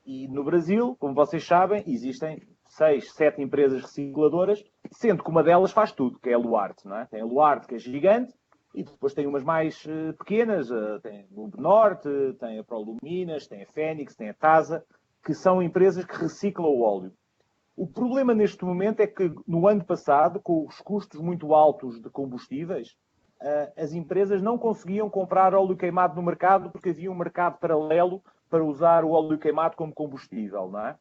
E no Brasil, como vocês sabem, existem 6, 7 empresas recicladoras, sendo que uma delas faz tudo, que é a Luarte, não é? Tem a Luarte, que é gigante, e depois tem umas mais pequenas, tem o Norte, tem a Proluminas, tem a Fénix, tem a Tasa, que são empresas que reciclam o óleo. O problema neste momento é que no ano passado, com os custos muito altos de combustíveis, as empresas não conseguiam comprar óleo queimado no mercado porque havia um mercado paralelo para usar o óleo queimado como combustível, não é?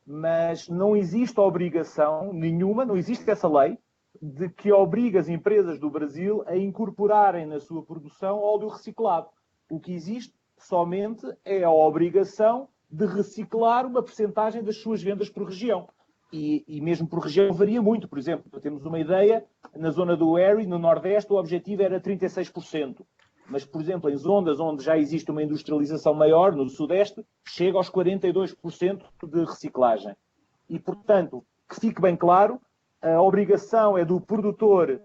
Mas não existe obrigação nenhuma, não existe essa lei de que obriga as empresas do Brasil a incorporarem na sua produção óleo reciclado. O que existe somente é a obrigação de reciclar uma percentagem das suas vendas por região. E mesmo por região varia muito. Por exemplo, para termos uma ideia, na zona do Erie, no Nordeste, o objetivo era 36%. Mas, por exemplo, em zonas onde já existe uma industrialização maior, no Sudeste, chega aos 42% de reciclagem. E, portanto, que fique bem claro, a obrigação é do produtor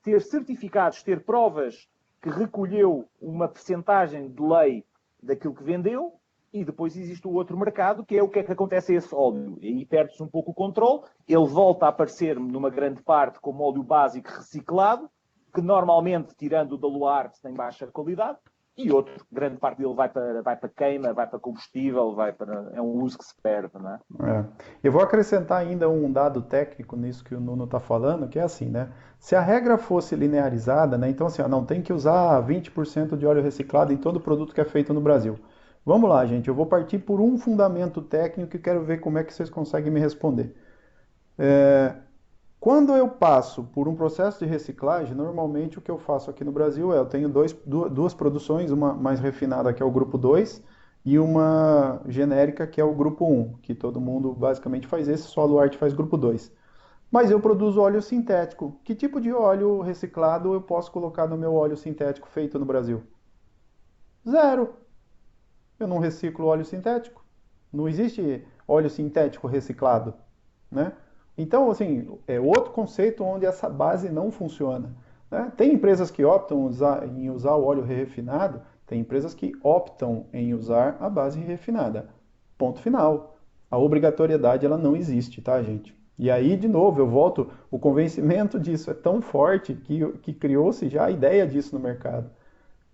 ter certificados, ter provas que recolheu uma percentagem de lei daquilo que vendeu. E depois existe o outro mercado, que é o que é que acontece a esse óleo. E aí perde-se um pouco o controle, ele volta a aparecer numa grande parte como óleo básico reciclado, que normalmente, tirando o da Luarte, tem baixa qualidade, e outro, grande parte dele vai para queima, vai para combustível, é um uso que se perde, não é? Eu vou acrescentar ainda um dado técnico nisso que o Nuno está falando, que é assim, né? Se a regra fosse linearizada, né? Então assim, ó, não tem que usar 20% de óleo reciclado em todo produto que é feito no Brasil. Vamos lá, gente, eu vou partir por um fundamento técnico e quero ver como é que vocês conseguem me responder. Quando eu passo por um processo de reciclagem, normalmente o que eu faço aqui no Brasil eu tenho duas produções, uma mais refinada que é o grupo 2 e uma genérica que é o grupo 1, que todo mundo basicamente faz esse, só a Luarte faz grupo 2. Mas eu produzo óleo sintético. Que tipo de óleo reciclado eu posso colocar no meu óleo sintético feito no Brasil? Zero. Eu não reciclo óleo sintético. Não existe óleo sintético reciclado, né? Então, assim, é outro conceito onde essa base não funciona, né? Tem empresas que optam em usar o óleo refinado, tem empresas que optam em usar a base refinada. Ponto final. A obrigatoriedade ela não existe, tá, gente? E aí, de novo, eu volto, o convencimento disso é tão forte que criou-se já a ideia disso no mercado.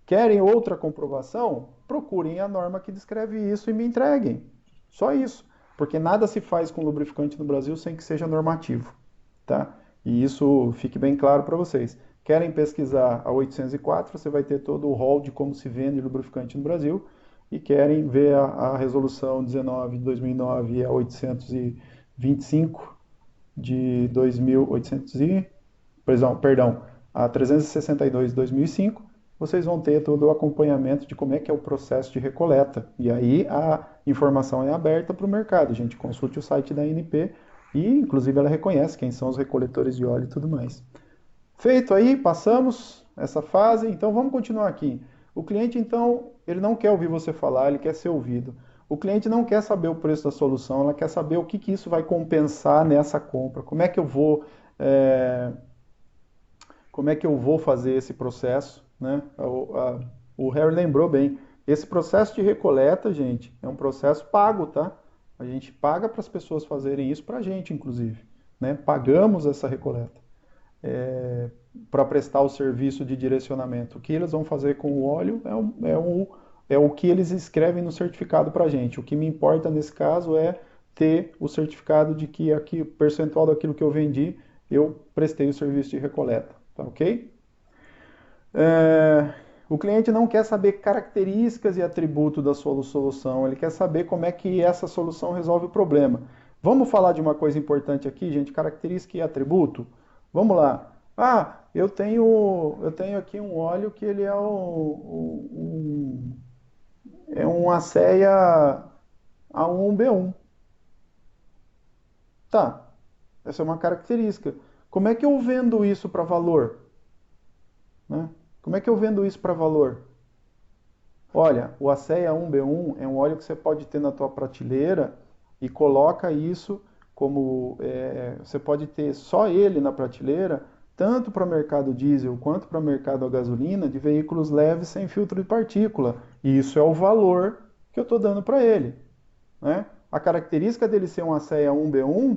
Querem outra comprovação? Procurem a norma que descreve isso e me entreguem. Só isso. Porque nada se faz com lubrificante no Brasil sem que seja normativo. Tá? E isso fique bem claro para vocês. Querem pesquisar a 804, você vai ter todo o rol de como se vende lubrificante no Brasil. E querem ver a resolução 19 de 2009 e a 825 de 2000, 800 e, perdão, a 362 de 2005, vocês vão ter todo o acompanhamento de como é que é o processo de recoleta. E aí a informação é aberta para o mercado. A gente consulte o site da ANP e, inclusive, ela reconhece quem são os recoletores de óleo e tudo mais. Feito aí, passamos essa fase, então vamos continuar aqui. O cliente, então, ele não quer ouvir você falar, ele quer ser ouvido. O cliente não quer saber o preço da solução, ela quer saber o que isso vai compensar nessa compra. Como é que eu vou fazer esse processo, né? O Harry lembrou bem. Esse processo de recoleta, gente, é um processo pago, tá? A gente paga para as pessoas fazerem isso para a gente, inclusive, né? Pagamos essa recoleta para prestar o serviço de direcionamento. O que eles vão fazer com o óleo é o que eles escrevem no certificado para a gente. O que me importa nesse caso é ter o certificado de que aqui, o percentual daquilo que eu vendi, eu prestei o serviço de recoleta. Tá ok? O cliente não quer saber características e atributos da sua solução, ele quer saber como é que essa solução resolve o problema. Vamos falar de uma coisa importante aqui, gente, característica e atributo? Vamos lá. Eu tenho aqui um óleo que ele é um ASEA A1B1. Tá, essa é uma característica. Como é que eu vendo isso para valor? Né? Como é que eu vendo isso para valor? Olha, o ASEA 1B1 é um óleo que você pode ter na tua prateleira e coloca isso como... você pode ter só ele na prateleira, tanto para o mercado diesel quanto para o mercado a gasolina, de veículos leves sem filtro de partícula. E isso é o valor que eu estou dando para ele. Né? A característica dele ser um ASEA 1B1,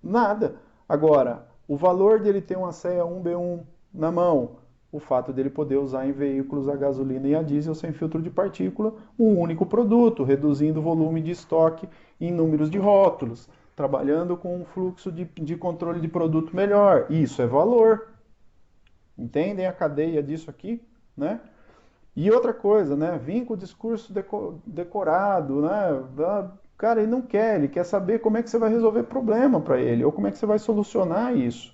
nada. Agora, o valor dele ter um ASEA 1B1 na mão, o fato dele poder usar em veículos a gasolina e a diesel sem filtro de partícula um único produto, reduzindo o volume de estoque em números de rótulos, trabalhando com um fluxo de controle de produto melhor. Isso é valor. Entendem a cadeia disso aqui? Né? E outra coisa, né? Vim com o discurso decorado, né? Cara, ele não quer, ele quer saber como é que você vai resolver problema para ele, ou como é que você vai solucionar isso.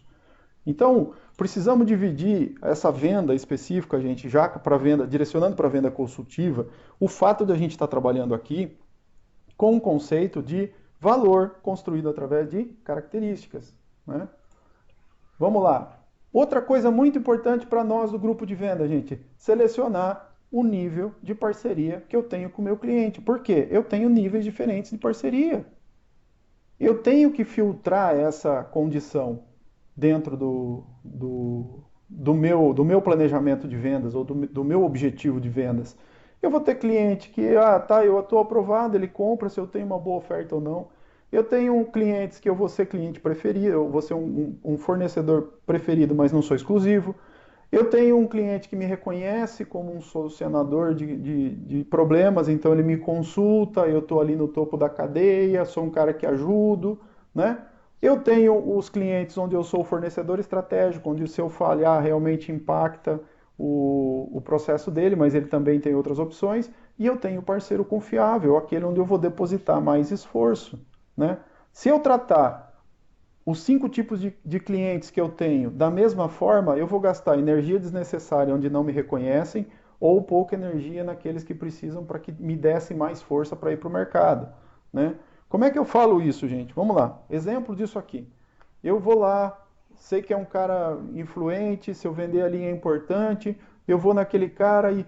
Então, precisamos dividir essa venda específica, gente, já para venda, direcionando para a venda consultiva, o fato de a gente estar trabalhando aqui com um conceito de valor construído através de características. Né? Vamos lá. Outra coisa muito importante para nós do grupo de venda, gente, selecionar o nível de parceria que eu tenho com o meu cliente. Por quê? Eu tenho níveis diferentes de parceria. Eu tenho que filtrar essa condição dentro do meu planejamento de vendas ou do meu objetivo de vendas. Eu vou ter cliente que, eu estou aprovado, ele compra se eu tenho uma boa oferta ou não. Eu tenho clientes que eu vou ser cliente preferido, eu vou ser um fornecedor preferido, mas não sou exclusivo. Eu tenho um cliente que me reconhece como um solucionador de problemas, então ele me consulta, eu estou ali no topo da cadeia, sou um cara que ajudo, né? Eu tenho os clientes onde eu sou o fornecedor estratégico, onde se eu falhar realmente impacta o processo dele, mas ele também tem outras opções. E eu tenho o parceiro confiável, aquele onde eu vou depositar mais esforço. Né? Se eu tratar os 5 tipos de clientes que eu tenho da mesma forma, eu vou gastar energia desnecessária onde não me reconhecem ou pouca energia naqueles que precisam para que me dessem mais força para ir para o mercado. Né? Como é que eu falo isso, gente? Vamos lá. Exemplo disso aqui. Eu vou lá, sei que é um cara influente, se eu vender ali é importante, eu vou naquele cara e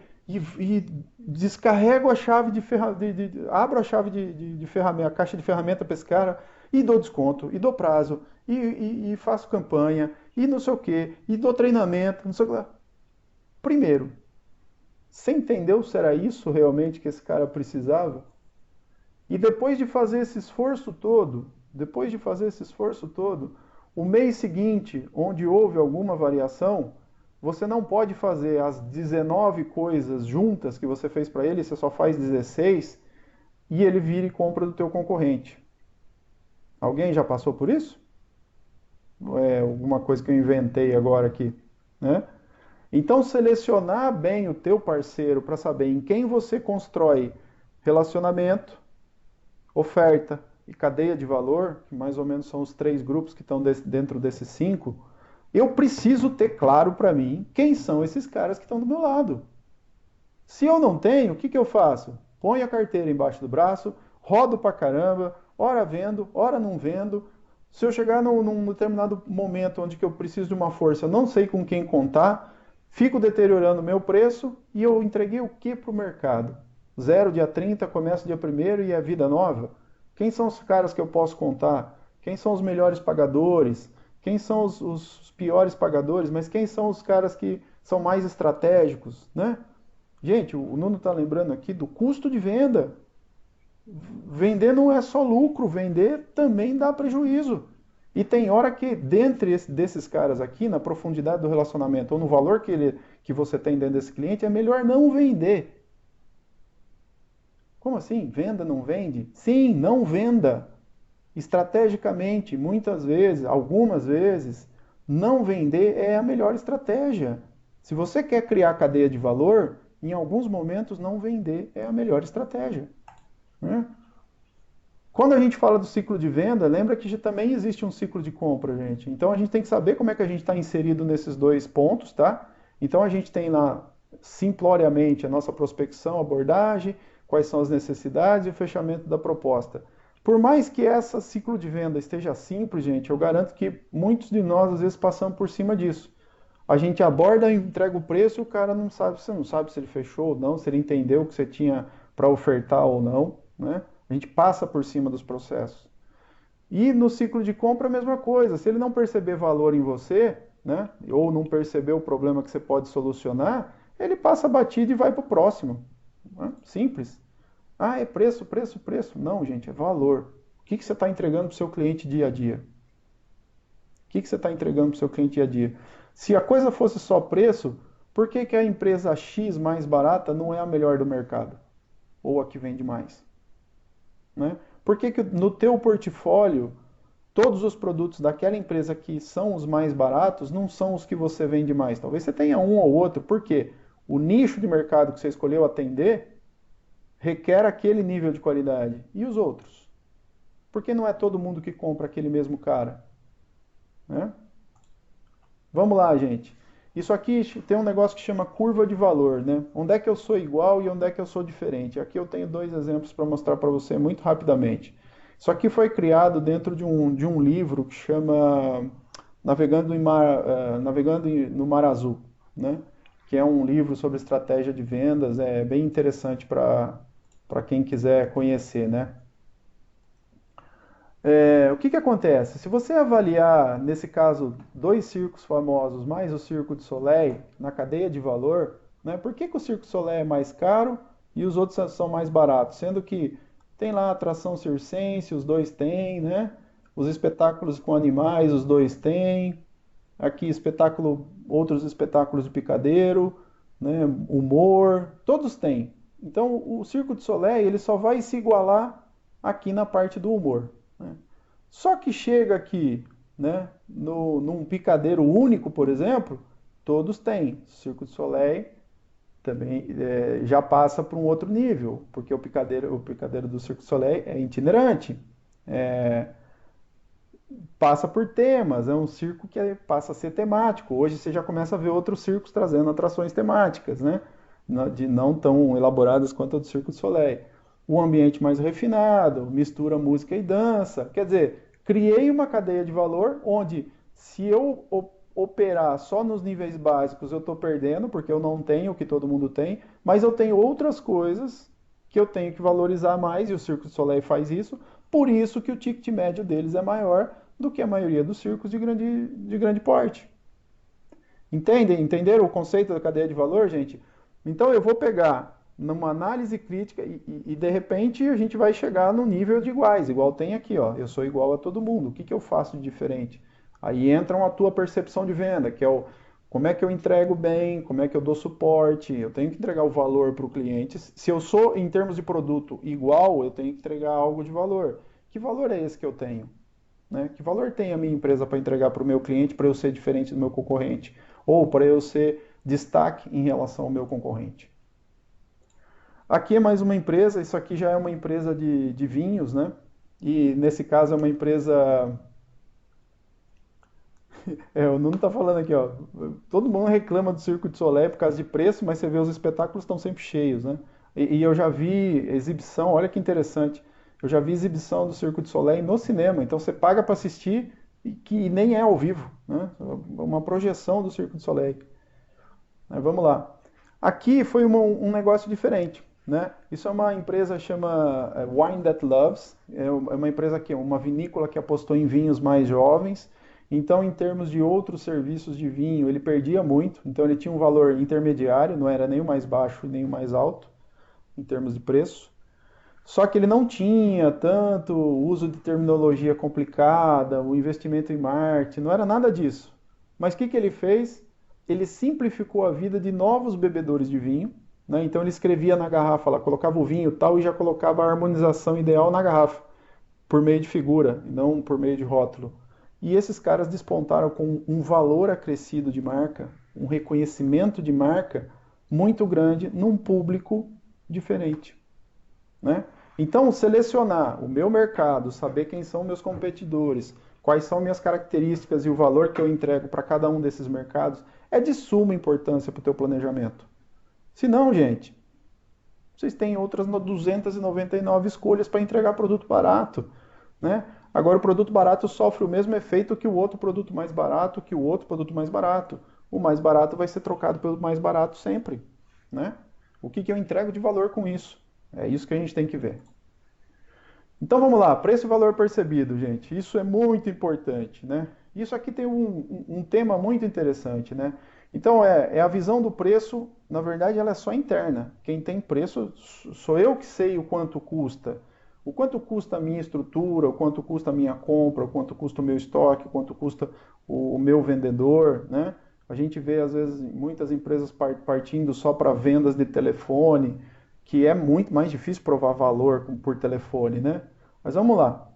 descarrego a chave de ferramenta, abro a chave de ferramenta, a caixa de ferramenta para esse cara e dou desconto, e dou prazo, e faço campanha, e não sei o quê, e dou treinamento, não sei o que lá. Primeiro, você entendeu se era isso realmente que esse cara precisava? E depois de fazer esse esforço todo, o mês seguinte, onde houve alguma variação, você não pode fazer as 19 coisas juntas que você fez para ele, você só faz 16, e ele vira e compra do teu concorrente. Alguém já passou por isso? É alguma coisa que eu inventei agora aqui, né? Então, selecionar bem o teu parceiro para saber em quem você constrói relacionamento, oferta e cadeia de valor, que mais ou menos são os 3 grupos que estão dentro desses 5, eu preciso ter claro para mim quem são esses caras que estão do meu lado. Se eu não tenho, o que eu faço? Ponho a carteira embaixo do braço, rodo pra caramba, ora vendo, ora não vendo. Se eu chegar num determinado momento onde que eu preciso de uma força, eu não sei com quem contar, fico deteriorando o meu preço e eu entreguei o que para o mercado? Zero dia 30, começa dia 1º e é vida nova? Quem são os caras que eu posso contar? Quem são os melhores pagadores? Quem são os piores pagadores? Mas quem são os caras que são mais estratégicos, né? Gente, o Nuno está lembrando aqui do custo de venda. Vender não é só lucro, vender também dá prejuízo. E tem hora que, dentre desses caras aqui, na profundidade do relacionamento ou no valor que você tem dentro desse cliente, é melhor não vender. Como assim? Venda, não vende? Sim, não venda. Estrategicamente, muitas vezes, algumas vezes, não vender é a melhor estratégia. Se você quer criar cadeia de valor, em alguns momentos não vender é a melhor estratégia. Né? Quando a gente fala do ciclo de venda, lembra que também existe um ciclo de compra, gente. Então a gente tem que saber como é que a gente está inserido nesses dois pontos, tá? Então a gente tem lá, simploriamente, a nossa prospecção, abordagem, quais são as necessidades e o fechamento da proposta. Por mais que esse ciclo de venda esteja simples, gente, eu garanto que muitos de nós às vezes passamos por cima disso. A gente aborda, entrega o preço e o cara não sabe, você não sabe se ele fechou ou não, se ele entendeu o que você tinha para ofertar ou não, né? A gente passa por cima dos processos. E no ciclo de compra a mesma coisa. Se ele não perceber valor em você, né, ou não perceber o problema que você pode solucionar, ele passa batido e vai para o próximo. Né? Simples. Ah, é preço, preço, preço. Não, gente, é valor. O que você está entregando para o seu cliente dia a dia? O que você está entregando para o seu cliente dia a dia? Se a coisa fosse só preço, por que a empresa X mais barata não é a melhor do mercado? Ou a que vende mais? Né? Por que no teu portfólio, todos os produtos daquela empresa que são os mais baratos não são os que você vende mais? Talvez você tenha um ou outro. Por quê? O nicho de mercado que você escolheu atender requer aquele nível de qualidade. E os outros? Por que não é todo mundo que compra aquele mesmo cara? Né? Vamos lá, gente. Isso aqui tem um negócio que chama curva de valor, né? Onde é que eu sou igual e onde é que eu sou diferente? Aqui eu tenho dois exemplos para mostrar para você muito rapidamente. Isso aqui foi criado dentro de um livro que chama Navegando no Mar Azul, né? Que é um livro sobre estratégia de vendas, é bem interessante para quem quiser conhecer, né? O que acontece? Se você avaliar, nesse caso, dois circos famosos, mais o Circo de Soleil, na cadeia de valor, né, por que o Circo de Soleil é mais caro e os outros são mais baratos? Sendo que tem lá a atração circense, os dois têm, né? Os espetáculos com animais, os dois têm. Aqui, outros espetáculos de picadeiro, né, humor, todos têm. Então, o Circo de Soleil, ele só vai se igualar aqui na parte do humor. Né? Só que chega aqui, né, num picadeiro único, por exemplo, todos têm. O Circo de Soleil também já passa para um outro nível, porque o picadeiro do Circo de Soleil é itinerante, passa por temas, é um circo que passa a ser temático. Hoje você já começa a ver outros circos trazendo atrações temáticas, né, de não tão elaboradas quanto a do Circo de Soleil. O ambiente mais refinado, mistura música e dança. Quer dizer, criei uma cadeia de valor onde, se eu operar só nos níveis básicos, eu estou perdendo, porque eu não tenho o que todo mundo tem, mas eu tenho outras coisas que eu tenho que valorizar mais, e o Circo de Soleil faz isso, por isso que o ticket médio deles é maior do que a maioria dos circos de grande porte. Entenderam o conceito da cadeia de valor, gente? Então eu vou pegar numa análise crítica e de repente a gente vai chegar no nível de iguais, igual tem aqui, ó, eu sou igual a todo mundo, o que eu faço de diferente? Aí entra a tua percepção de venda, que é como é que eu entrego bem, como é que eu dou suporte, eu tenho que entregar o valor para o cliente. Se eu sou, em termos de produto, igual, eu tenho que entregar algo de valor. Que valor é esse que eu tenho? Né? Que valor tem a minha empresa para entregar para o meu cliente, para eu ser diferente do meu concorrente? Ou para eu ser destaque em relação ao meu concorrente? Aqui é mais uma empresa, isso aqui já é uma empresa de vinhos, né? E nesse caso é uma empresa O Nuno tá falando aqui, ó. Todo mundo reclama do Circo de Soleil por causa de preço, mas você vê os espetáculos estão sempre cheios, né? E eu já vi exibição, olha que interessante. Eu já vi exibição do Circo de Soleil no cinema, então você paga para assistir e que nem é ao vivo, né? Uma projeção do Circo de Soleil. Vamos lá. Aqui foi um negócio diferente, né? Isso é uma empresa chama Wine That Loves, é uma empresa que uma vinícola que apostou em vinhos mais jovens. Então, em termos de outros serviços de vinho, ele perdia muito. Então, ele tinha um valor intermediário, não era nem o mais baixo nem o mais alto em termos de preço. Só que ele não tinha tanto uso de terminologia complicada, o investimento em marketing, não era nada disso. Mas o que ele fez? Ele simplificou a vida de novos bebedores de vinho, né? Então ele escrevia na garrafa, lá, colocava o vinho tal e já colocava a harmonização ideal na garrafa, por meio de figura, não por meio de rótulo. E esses caras despontaram com um valor acrescido de marca, um reconhecimento de marca muito grande num público diferente, né? Então, selecionar o meu mercado, saber quem são meus competidores, quais são minhas características e o valor que eu entrego para cada um desses mercados é de suma importância para o teu planejamento. Se não, gente, vocês têm outras 299 escolhas para entregar produto barato, né? Agora, o produto barato sofre o mesmo efeito que o outro produto mais barato, que o outro produto mais barato. O mais barato vai ser trocado pelo mais barato sempre, né? O que eu entrego de valor com isso? É isso que a gente tem que ver. Então vamos lá, preço e valor percebido, gente. Isso é muito importante, né? Isso aqui tem um tema muito interessante, né? Então é a visão do preço, na verdade ela é só interna. Quem tem preço sou eu que sei o quanto custa. O quanto custa a minha estrutura, o quanto custa a minha compra, o quanto custa o meu estoque, o quanto custa o meu vendedor, né? A gente vê às vezes muitas empresas partindo só para vendas de telefone, que é muito mais difícil provar valor por telefone, né? Mas vamos lá.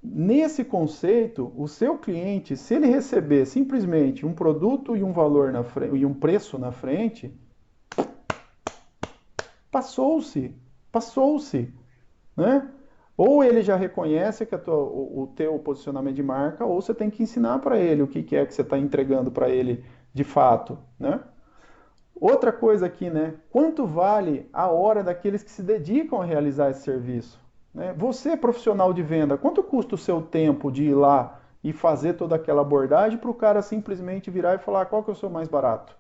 Nesse conceito, o seu cliente, se ele receber simplesmente um produto e um valor na frente, e um preço na frente, passou-se, né? Ou ele já reconhece que o teu posicionamento de marca, ou você tem que ensinar para ele o que é que você está entregando para ele de fato, né? Outra coisa aqui, né? Quanto vale a hora daqueles que se dedicam a realizar esse serviço? Né? Você, profissional de venda, quanto custa o seu tempo de ir lá e fazer toda aquela abordagem para o cara simplesmente virar e falar qual que é o seu mais barato?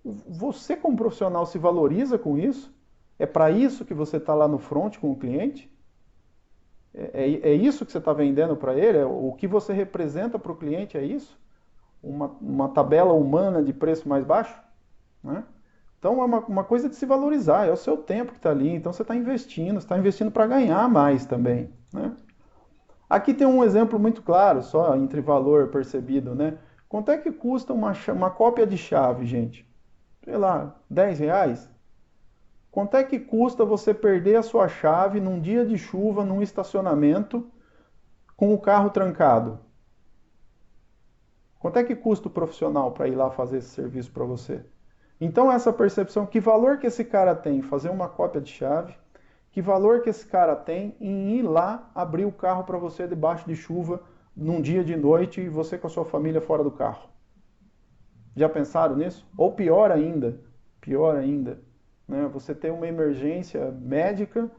Você, como profissional, se valoriza com isso? É para isso que você está lá no front com o cliente? É isso que você está vendendo para ele? O que você representa para o cliente é isso? Uma tabela humana de preço mais baixo, né? Então é uma coisa de se valorizar, é o seu tempo que está ali, então você está investindo para ganhar mais também, né? Aqui tem um exemplo muito claro, só entre valor percebido, né? Quanto é que custa uma cópia de chave, gente? Sei lá, R$ 10? Quanto é que custa você perder a sua chave num dia de chuva, num estacionamento, com o carro trancado? Quanto é que custa o profissional para ir lá fazer esse serviço para você? Então essa percepção, que valor que esse cara tem em fazer uma cópia de chave, que valor que esse cara tem em ir lá abrir o carro para você debaixo de chuva, num dia de noite e você com a sua família fora do carro. Já pensaram nisso? Ou pior ainda, né? Você tem uma emergência médica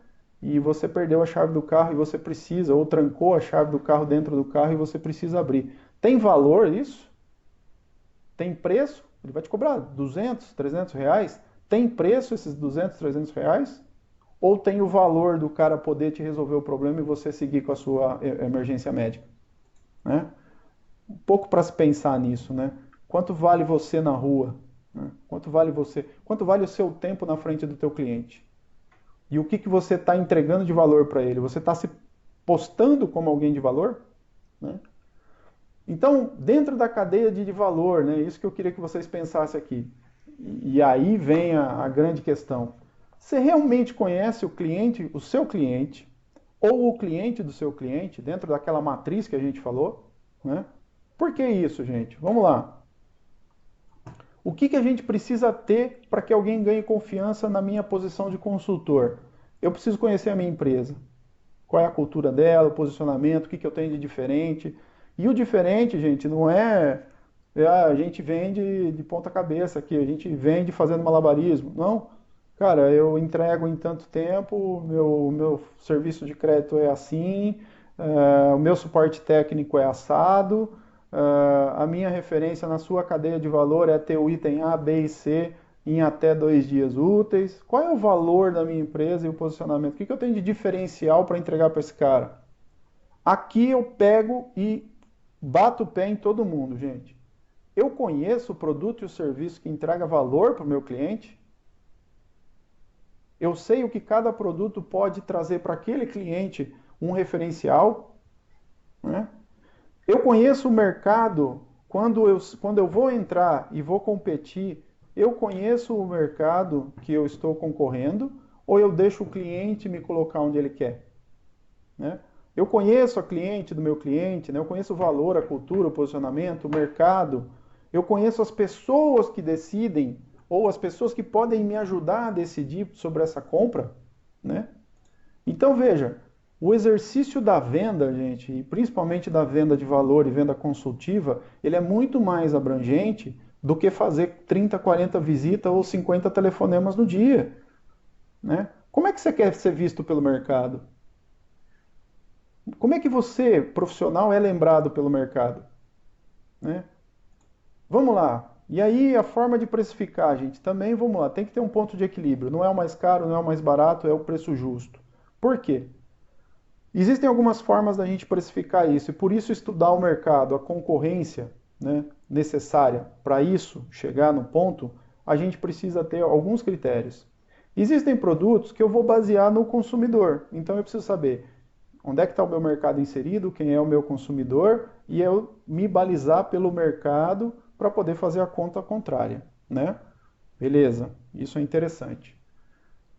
e você perdeu a chave do carro e você precisa, ou trancou a chave do carro dentro do carro e você precisa abrir. Tem valor isso? Tem preço? Ele vai te cobrar 200, 300 reais? Tem preço esses 200, 300 reais? Ou tem o valor do cara poder te resolver o problema e você seguir com a sua emergência médica, né? Um pouco para se pensar nisso, né? Quanto vale você na rua, né? Quanto vale você? Quanto vale o seu tempo na frente do teu cliente? E o que você está entregando de valor para ele? Você está se postando como alguém de valor, né? Então, dentro da cadeia de valor, né, isso que eu queria que vocês pensassem aqui. E aí vem a grande questão. Você realmente conhece o cliente, o seu cliente, ou o cliente do seu cliente, dentro daquela matriz que a gente falou, né? Por que isso, gente? Vamos lá. O que a gente precisa ter para que alguém ganhe confiança na minha posição de consultor? Eu preciso conhecer a minha empresa. qual é a cultura dela, o posicionamento, o que eu tenho de diferente. E o diferente, gente, não a gente vende de ponta cabeça aqui, a gente vende fazendo malabarismo. Não. Cara, eu entrego em tanto tempo, meu serviço de crédito é assim, o meu suporte técnico é assado, a minha referência na sua cadeia de valor é ter o item A, B e C em até 2 dias úteis. Qual é o valor da minha empresa e o posicionamento? O que eu tenho de diferencial para entregar para esse cara? Aqui eu pego e bato o pé em todo mundo, gente. Eu conheço o produto e o serviço que entrega valor para o meu cliente? Eu sei o que cada produto pode trazer para aquele cliente um referencial, né? Eu conheço o mercado, quando eu vou entrar e vou competir, eu conheço o mercado que eu estou concorrendo, ou eu deixo o cliente me colocar onde ele quer, né? Eu conheço a cliente do meu cliente, né? Eu conheço o valor, a cultura, o posicionamento, o mercado. Eu conheço as pessoas que decidem ou as pessoas que podem me ajudar a decidir sobre essa compra, né? Então veja, o exercício da venda, gente, e principalmente da venda de valor e venda consultiva, ele é muito mais abrangente do que fazer 30, 40 visitas ou 50 telefonemas no dia, né? Como é que você quer ser visto pelo mercado? Como é que você, profissional, é lembrado pelo mercado, né? Vamos lá. E aí a forma de precificar, gente, também vamos lá, tem que ter um ponto de equilíbrio. Não é o mais caro, não é o mais barato, é o preço justo. Por quê? Existem algumas formas da gente precificar isso e por isso estudar o mercado, a concorrência, né, necessária para isso chegar no ponto, a gente precisa ter alguns critérios. Existem produtos que eu vou basear no consumidor, então eu preciso saber onde é que está o meu mercado inserido, quem é o meu consumidor e eu me balizar pelo mercado para poder fazer a conta contrária, né? Beleza, isso é interessante.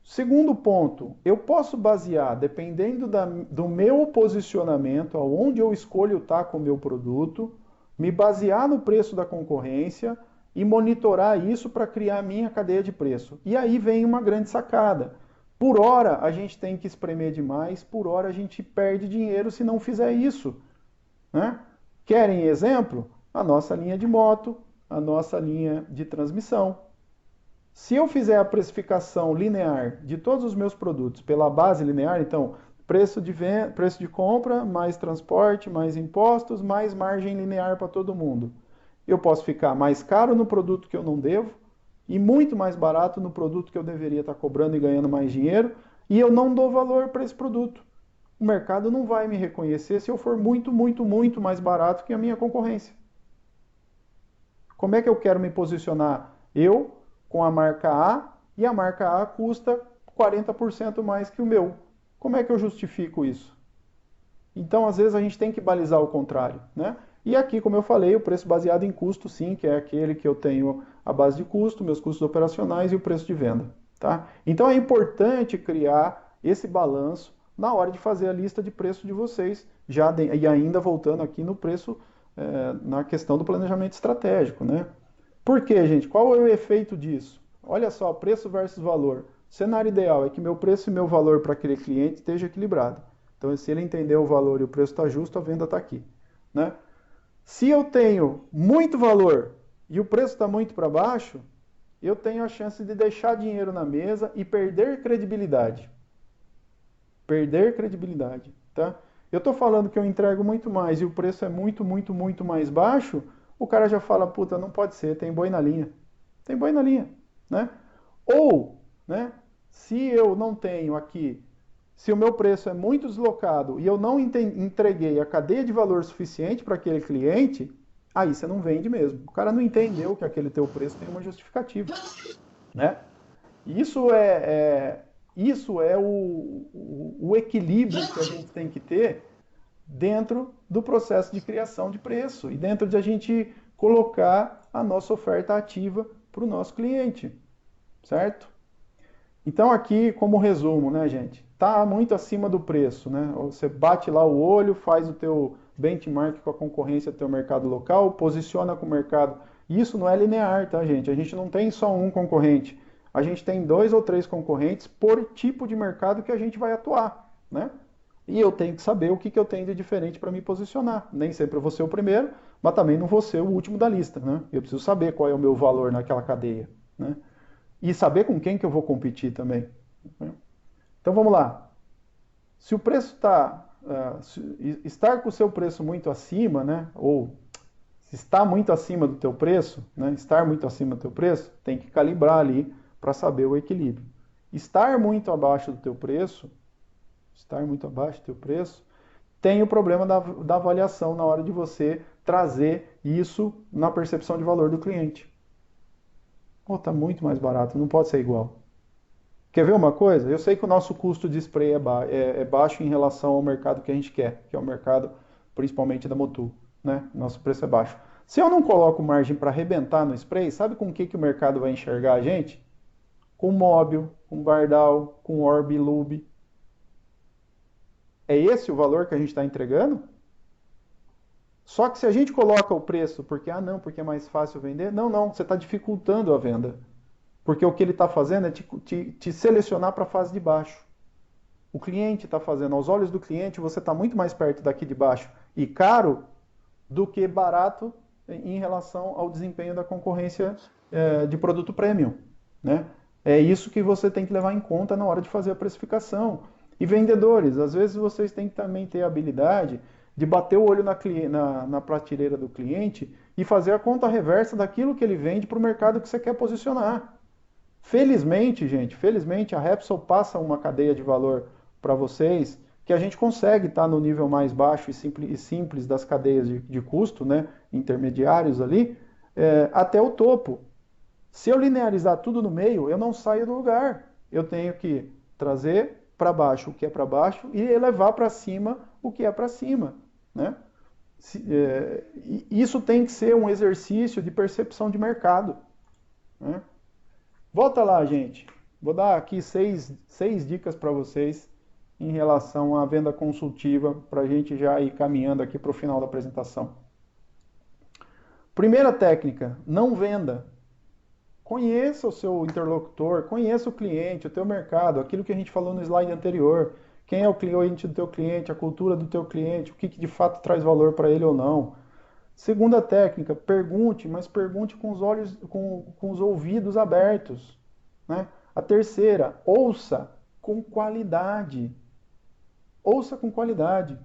Segundo ponto, eu posso basear, dependendo do meu posicionamento, aonde eu escolho estar com o meu produto, me basear no preço da concorrência e monitorar isso para criar a minha cadeia de preço. E aí vem uma grande sacada. Por hora a gente tem que espremer demais, por hora a gente perde dinheiro se não fizer isso, né? Querem exemplo? A nossa linha de moto, a nossa linha de transmissão. Se eu fizer a precificação linear de todos os meus produtos pela base linear, então preço de compra, mais transporte, mais impostos, mais margem linear para todo mundo. Eu posso ficar mais caro no produto que eu não devo e muito mais barato no produto que eu deveria estar cobrando e ganhando mais dinheiro e eu não dou valor para esse produto. O mercado não vai me reconhecer se eu for muito, muito, muito mais barato que a minha concorrência. Como é que eu quero me posicionar? Eu com a marca A e a marca A custa 40% mais que o meu. Como é que eu justifico isso? Então, às vezes, a gente tem que balizar o contrário, né? E aqui, como eu falei, o preço baseado em custo, sim, que é aquele que eu tenho a base de custo, meus custos operacionais e o preço de venda, tá? Então, é importante criar esse balanço na hora de fazer a lista de preço de vocês, e ainda voltando aqui no preço, na questão do planejamento estratégico, né? Por quê, gente? Qual é o efeito disso? Olha só, preço versus valor. O cenário ideal é que meu preço e meu valor para aquele cliente esteja equilibrado. Então, se ele entender o valor e o preço está justo, a venda está aqui, né? Se eu tenho muito valor e o preço está muito para baixo, eu tenho a chance de deixar dinheiro na mesa e perder credibilidade. Perder credibilidade, tá? Eu estou falando que eu entrego muito mais e o preço é muito, muito, muito mais baixo, o cara já fala, puta, não pode ser, tem boi na linha. Tem boi na linha, né? Ou, né, se eu não tenho aqui, se o meu preço é muito deslocado e eu não entreguei a cadeia de valor suficiente para aquele cliente, aí você não vende mesmo. O cara não entendeu que aquele teu preço tem uma justificativa, né? Isso é o equilíbrio que a gente tem que ter dentro do processo de criação de preço e dentro de a gente colocar a nossa oferta ativa para o nosso cliente, certo? Então aqui, como resumo, né, gente? Tá muito acima do preço, né? Você bate lá o olho, faz o teu benchmark com a concorrência do teu mercado local, posiciona com o mercado. Isso não é linear, tá, gente? A gente não tem só um concorrente. A gente tem 2 ou 3 concorrentes por tipo de mercado que a gente vai atuar, né? E eu tenho que saber o que, que eu tenho de diferente para me posicionar. Nem sempre eu vou ser o primeiro, mas também não vou ser o último da lista, né? Eu preciso saber qual é o meu valor naquela cadeia, né? E saber com quem que eu vou competir também, né? Então vamos lá. Se o preço está... estar com o seu preço muito acima, né? Ou se está muito acima do teu preço, né? Estar muito acima do teu preço, tem que calibrar ali para saber o equilíbrio. Estar muito abaixo do teu preço, tem o problema da avaliação na hora de você trazer isso na percepção de valor do cliente. Pô, tá muito mais barato, não pode ser igual. Quer ver uma coisa? Eu sei que o nosso custo de spray é baixo em relação ao mercado que a gente quer, que é o mercado principalmente da Motul, né? Nosso preço é baixo. Se eu não coloco margem para arrebentar no spray, sabe com o que o mercado vai enxergar a gente? Com Móbil, com Bardal, com Orbi Lube. É esse o valor que a gente está entregando? Só que se a gente coloca o preço porque, porque é mais fácil vender, não, você está dificultando a venda. Porque o que ele está fazendo é te selecionar para a fase de baixo. O cliente está fazendo, aos olhos do cliente, você está muito mais perto daqui de baixo e caro do que barato em relação ao desempenho da concorrência de produto premium, né? É isso que você tem que levar em conta na hora de fazer a precificação. E vendedores, às vezes vocês têm que também ter a habilidade de bater o olho na prateleira do cliente e fazer a conta reversa daquilo que ele vende para o mercado que você quer posicionar. Felizmente, gente, a Repsol passa uma cadeia de valor para vocês que a gente consegue estar no nível mais baixo e simples das cadeias de custo, né, intermediários ali, até o topo. Se eu linearizar tudo no meio, eu não saio do lugar. Eu tenho que trazer para baixo o que é para baixo e elevar para cima o que é para cima, né? Isso tem que ser um exercício de percepção de mercado, né? Volta lá, gente. Vou dar aqui seis dicas para vocês em relação à venda consultiva, para a gente já ir caminhando aqui para o final da apresentação. Primeira técnica, não venda. Conheça o seu interlocutor, conheça o cliente, o teu mercado, aquilo que a gente falou no slide anterior. Quem é o cliente do teu cliente, a cultura do teu cliente, o que de fato traz valor para ele ou não. Segunda técnica, pergunte, mas pergunte com os olhos, com os ouvidos abertos, né? A terceira, ouça com qualidade. Ouça com qualidade.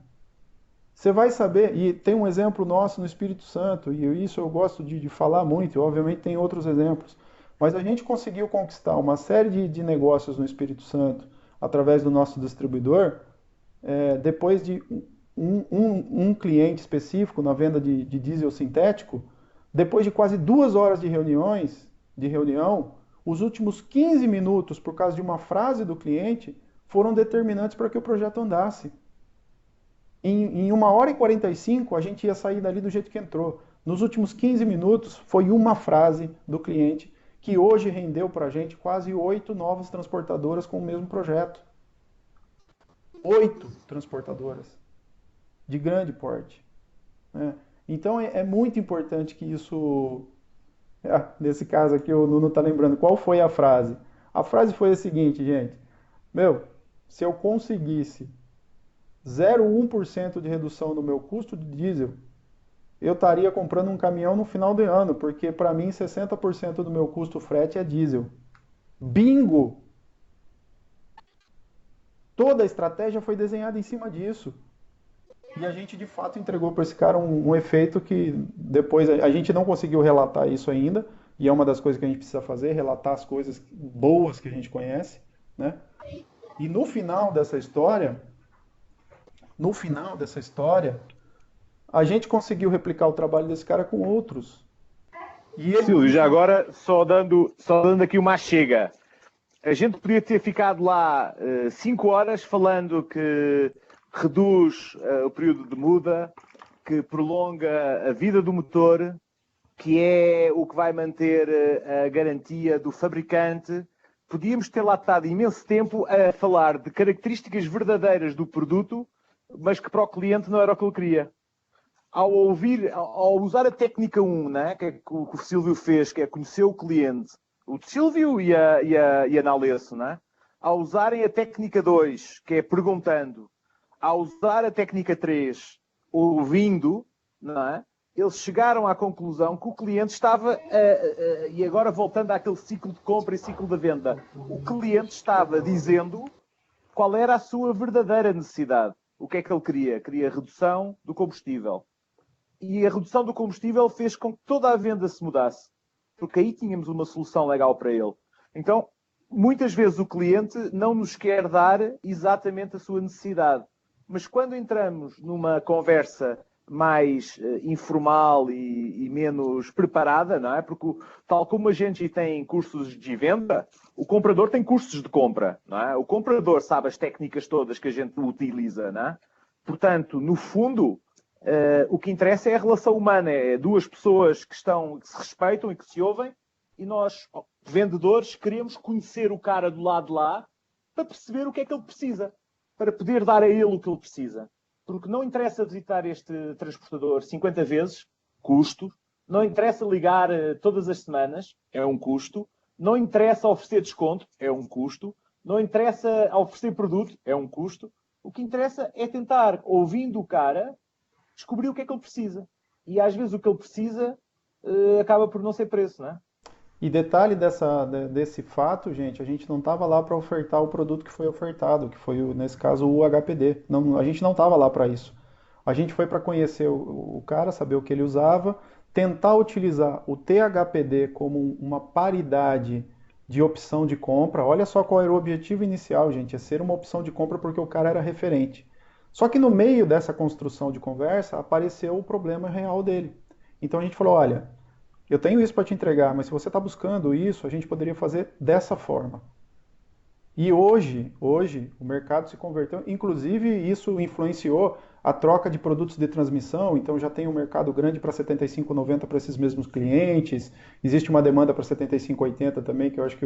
Você vai saber, e tem um exemplo nosso no Espírito Santo, e isso eu gosto de falar muito, e obviamente tem outros exemplos, mas a gente conseguiu conquistar uma série de negócios no Espírito Santo através do nosso distribuidor, depois de um cliente específico na venda de diesel sintético, depois de quase 2 horas de reunião, os últimos 15 minutos, por causa de uma frase do cliente, foram determinantes para que o projeto andasse. Em 1 hora e 45, a gente ia sair dali do jeito que entrou. Nos últimos 15 minutos, foi uma frase do cliente que hoje rendeu para a gente quase 8 novas transportadoras com o mesmo projeto. 8 transportadoras de grande porte, né? Então é muito importante que isso... nesse caso aqui o Nuno está lembrando qual foi a frase. A frase foi a seguinte, gente. Se eu conseguisse 0,1% de redução no meu custo de diesel, eu estaria comprando um caminhão no final do ano, porque para mim 60% do meu custo frete é diesel. Bingo! Toda a estratégia foi desenhada em cima disso. E a gente de fato entregou para esse cara um efeito que depois a gente não conseguiu relatar isso ainda, e é uma das coisas que a gente precisa fazer, relatar as coisas boas que a gente conhece, né? E no final dessa história, a gente conseguiu replicar o trabalho desse cara com outros. E ele... Silvio, já agora, só dando aqui uma chega. A gente podia ter ficado lá 5 horas falando que reduz o período de muda, que prolonga a vida do motor, que é o que vai manter a garantia do fabricante. Podíamos ter lá estado imenso tempo a falar de características verdadeiras do produto, mas que para o cliente não era o que ele queria. Ao usar a técnica 1, né, que é o Silvio fez, que é conhecer o cliente, o Silvio e a Nalesso, né? Ao usarem a técnica 2, que é perguntando, a usar a técnica 3, ouvindo, não é? Eles chegaram à conclusão que o cliente estava, e agora voltando àquele ciclo de compra e ciclo de venda, o cliente estava dizendo qual era a sua verdadeira necessidade. O que é que ele queria? Queria redução do combustível. E a redução do combustível fez com que toda a venda se mudasse, porque aí tínhamos uma solução legal para ele. Então, muitas vezes o cliente não nos quer dar exatamente a sua necessidade. Mas quando entramos numa conversa mais informal e menos preparada, não é? Porque tal como a gente tem cursos de venda, o comprador tem cursos de compra, não é? O comprador sabe as técnicas todas que a gente utiliza, não é? Portanto, no fundo, o que interessa é a relação humana, é duas pessoas que se respeitam e que se ouvem, e nós, vendedores, queremos conhecer o cara do lado de lá para perceber o que é que ele precisa, para poder dar a ele o que ele precisa. Porque não interessa visitar este transportador 50 vezes, custo. Não interessa ligar todas as semanas, é um custo. Não interessa oferecer desconto, é um custo. Não interessa oferecer produto, é um custo. O que interessa é tentar, ouvindo o cara, descobrir o que é que ele precisa. E às vezes o que ele precisa acaba por não ser preço, não é? E detalhe desse fato, gente, a gente não estava lá para ofertar o produto que foi ofertado, que foi, nesse caso, o HPD. Não, a gente não estava lá para isso. A gente foi para conhecer o cara, saber o que ele usava, tentar utilizar o THPD como uma paridade de opção de compra. Olha só qual era o objetivo inicial, gente, é ser uma opção de compra porque o cara era referente. Só que no meio dessa construção de conversa apareceu o problema real dele. Então a gente falou, olha, eu tenho isso para te entregar, mas se você está buscando isso, a gente poderia fazer dessa forma. E hoje o mercado se converteu, inclusive isso influenciou a troca de produtos de transmissão, então já tem um mercado grande para 75,90 para esses mesmos clientes, existe uma demanda para 75,80 também, que eu acho que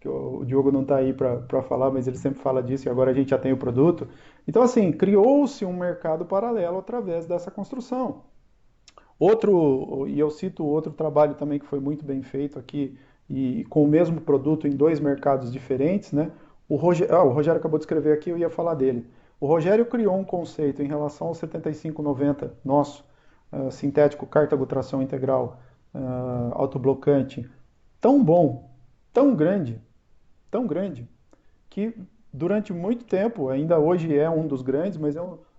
o Diogo não está aí para falar, mas ele sempre fala disso e agora a gente já tem o produto. Então assim, criou-se um mercado paralelo através dessa construção. E eu cito outro trabalho também que foi muito bem feito aqui, e com o mesmo produto em dois mercados diferentes, né? O Rogério acabou de escrever aqui, eu ia falar dele. O Rogério criou um conceito em relação ao 7590 nosso, sintético, cartago tração integral, autoblocante, tão bom, tão grande, que durante muito tempo, ainda hoje é um dos grandes, mas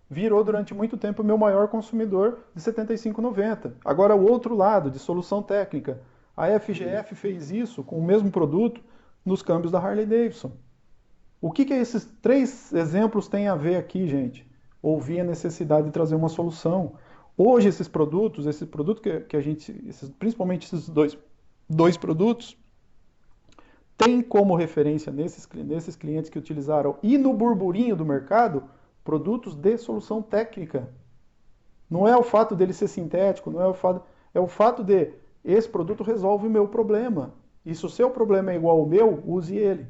virou durante muito tempo o meu maior consumidor de 75,90. Agora, o outro lado, de solução técnica. A FGF fez isso com o mesmo produto nos câmbios da Harley Davidson. O que esses três exemplos têm a ver aqui, gente? Ouvir a necessidade de trazer uma solução. Hoje, esse produto que a gente, principalmente esses dois produtos, tem como referência nesses clientes que utilizaram e no burburinho do mercado, produtos de solução técnica. Não é o fato dele ser sintético, é o fato de esse produto resolve o meu problema. E se o seu problema é igual ao meu, use ele.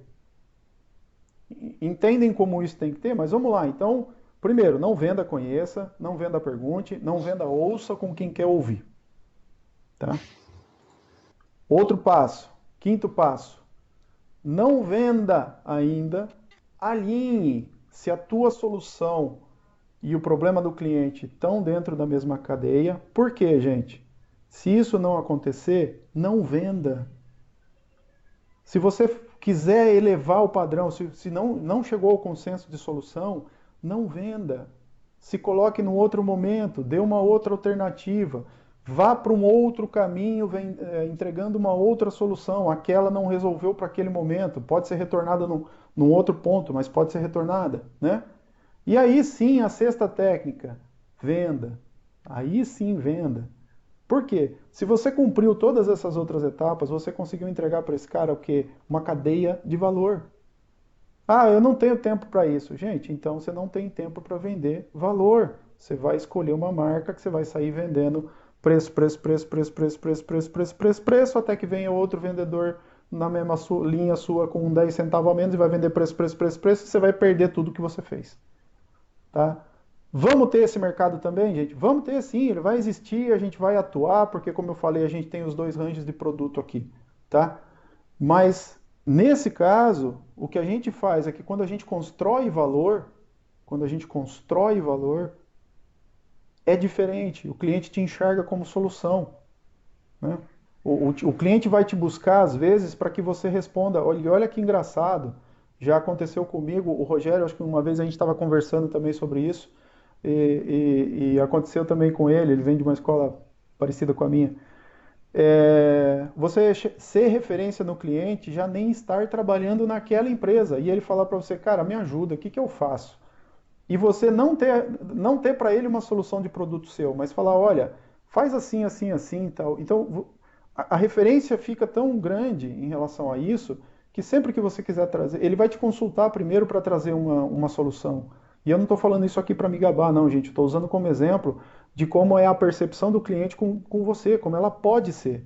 Entendem como isso tem que ter? Mas vamos lá. Então, primeiro, não venda, conheça, não venda, pergunte, não venda, ouça com quem quer ouvir. Tá? Outro passo, quinto passo. Não venda ainda, alinhe. Se a tua solução e o problema do cliente estão dentro da mesma cadeia, por quê, gente? Se isso não acontecer, não venda. Se você quiser elevar o padrão, se não chegou ao consenso de solução, não venda. Se coloque num outro momento, dê uma outra alternativa. Vá para um outro caminho, entregando uma outra solução. Aquela não resolveu para aquele momento. Pode ser retornada num outro ponto, mas pode ser retornada, né? E aí sim, a sexta técnica, venda. Aí sim, venda. Por quê? Se você cumpriu todas essas outras etapas, você conseguiu entregar para esse cara o quê? Uma cadeia de valor. Ah, eu não tenho tempo para isso. Gente, então você não tem tempo para vender valor. Você vai escolher uma marca que você vai sair vendendo preço, até que venha outro vendedor na mesma linha sua com 10 centavos a menos e vai vender preço, e você vai perder tudo que você fez. Tá? Vamos ter esse mercado também, gente? Vamos ter sim, ele vai existir, a gente vai atuar, porque como eu falei, a gente tem os dois ranges de produto aqui, tá? Mas, nesse caso, o que a gente faz é que quando a gente constrói valor, quando a gente constrói valor, é diferente. O cliente te enxerga como solução, né? O cliente vai te buscar, às vezes, para que você responda, olha que engraçado, já aconteceu comigo, o Rogério, acho que uma vez a gente estava conversando também sobre isso, e aconteceu também com ele vem de uma escola parecida com a minha. Você ser referência no cliente já nem estar trabalhando naquela empresa, e ele falar para você, cara, me ajuda, o que que eu faço? E você não ter para ele uma solução de produto seu, mas falar, olha, faz assim, assim, assim, tal. Então, a referência fica tão grande em relação a isso, que sempre que você quiser trazer, ele vai te consultar primeiro para trazer uma solução. E eu não estou falando isso aqui para me gabar, não, gente. Estou usando como exemplo de como é a percepção do cliente com você, como ela pode ser,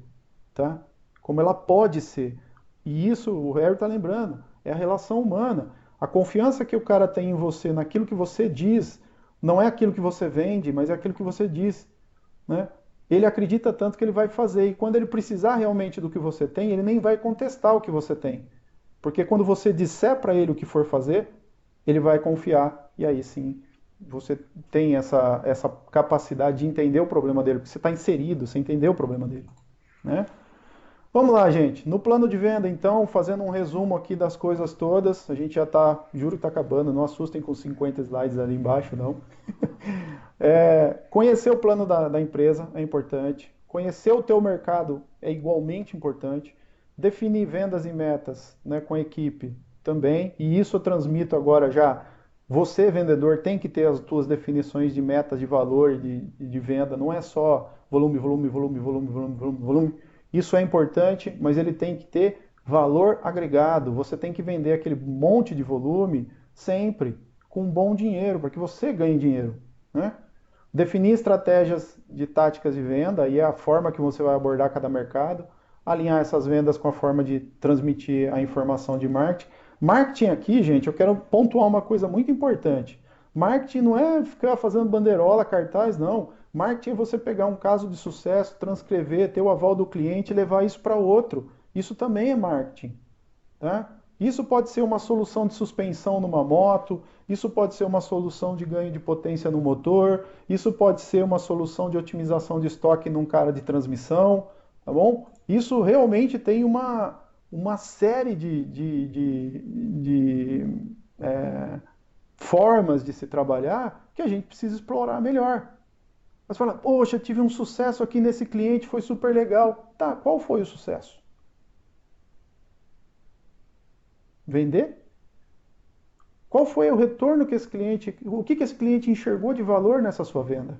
tá? Como ela pode ser. E isso, o Harry está lembrando, é a relação humana. A confiança que o cara tem em você, naquilo que você diz, não é aquilo que você vende, mas é aquilo que você diz, né? Ele acredita tanto que ele vai fazer, e quando ele precisar realmente do que você tem, ele nem vai contestar o que você tem. Porque quando você disser para ele o que for fazer, ele vai confiar, e aí sim você tem essa capacidade de entender o problema dele, porque você está inserido, você entendeu o problema dele, né? Vamos lá, gente. No plano de venda, então, fazendo um resumo aqui das coisas todas, a gente já está, juro que está acabando, não assustem com 50 slides ali embaixo, não. Conhecer o plano da empresa é importante. Conhecer o teu mercado é igualmente importante. Definir vendas e metas, né, com a equipe também. E isso eu transmito agora já. Você, vendedor, tem que ter as tuas definições de metas de valor de venda. Não é só volume, volume, volume, volume, volume, volume, volume. Isso é importante, mas ele tem que ter valor agregado. Você tem que vender aquele monte de volume sempre com bom dinheiro, para que você ganhe dinheiro, né? Definir estratégias de táticas de venda, e é a forma que você vai abordar cada mercado. Alinhar essas vendas com a forma de transmitir a informação de marketing. Marketing aqui, gente, eu quero pontuar uma coisa muito importante. Marketing não é ficar fazendo bandeirola, cartaz, não. Marketing é você pegar um caso de sucesso, transcrever, ter o aval do cliente e levar isso para outro. Isso também é marketing, tá? Isso pode ser uma solução de suspensão numa moto, isso pode ser uma solução de ganho de potência no motor, isso pode ser uma solução de otimização de estoque num cara de transmissão, tá bom? Isso realmente tem uma série de formas de se trabalhar que a gente precisa explorar melhor. Mas fala, poxa, tive um sucesso aqui nesse cliente, foi super legal. Tá, qual foi o sucesso? Vender? Qual foi o retorno que esse cliente, o que esse cliente enxergou de valor nessa sua venda,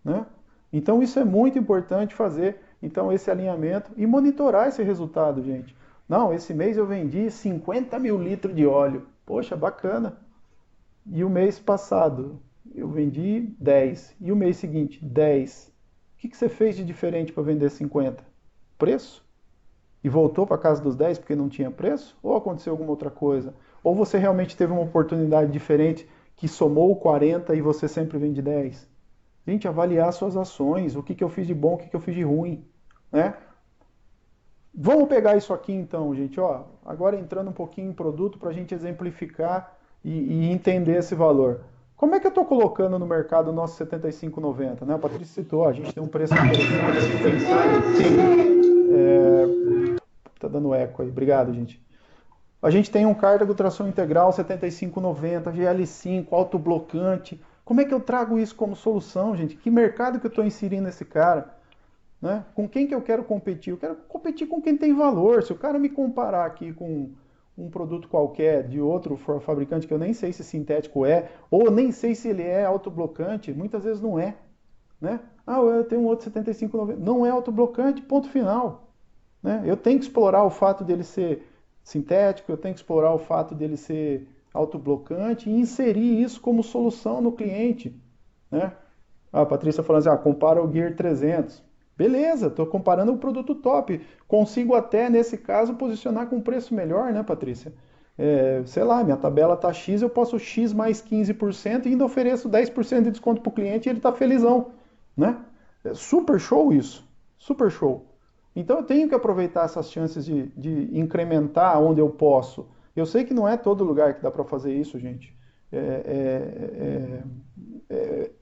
né? Então isso é muito importante fazer, então esse alinhamento e monitorar esse resultado, gente. Não, esse mês eu vendi 50 mil litros de óleo. Poxa, bacana. E o mês passado eu vendi 10. E o mês seguinte, 10. O que você fez de diferente para vender 50? Preço? E voltou para casa dos 10 porque não tinha preço? Ou aconteceu alguma outra coisa? Ou você realmente teve uma oportunidade diferente que somou 40 e você sempre vende 10? Gente, avaliar suas ações, o que eu fiz de bom, o que eu fiz de ruim, né? Vamos pegar isso aqui então, gente, ó, agora entrando um pouquinho em produto para a gente exemplificar e entender esse valor. Como é que eu estou colocando no mercado o nosso 75,90, né? A Patrícia citou, a gente tem um preço interessante. Tá dando eco aí, obrigado, gente. A gente tem um cárdago tração integral 75,90, GL5, autoblocante. Como é que eu trago isso como solução, gente? Que mercado que eu estou inserindo esse cara? Né? Com quem que eu quero competir? Eu quero competir com quem tem valor. Se o cara me comparar aqui com um produto qualquer de outro fabricante que eu nem sei se sintético é, ou nem sei se ele é autoblocante, muitas vezes não é. Né? Ah, eu tenho um outro 75,90. Não é autoblocante, ponto final. Né? Eu tenho que explorar o fato dele ser sintético, eu tenho que explorar o fato dele ser autoblocante e inserir isso como solução no cliente. Né? A Patrícia falando assim, compara o Gear 300. Beleza, estou comparando o produto top. Consigo até, nesse caso, posicionar com um preço melhor, né, Patrícia? Sei lá, minha tabela está X, eu posso X mais 15% e ainda ofereço 10% de desconto para o cliente e ele está felizão. Né? Super show isso, super show. Então eu tenho que aproveitar essas chances de incrementar onde eu posso. Eu sei que não é todo lugar que dá para fazer isso, gente.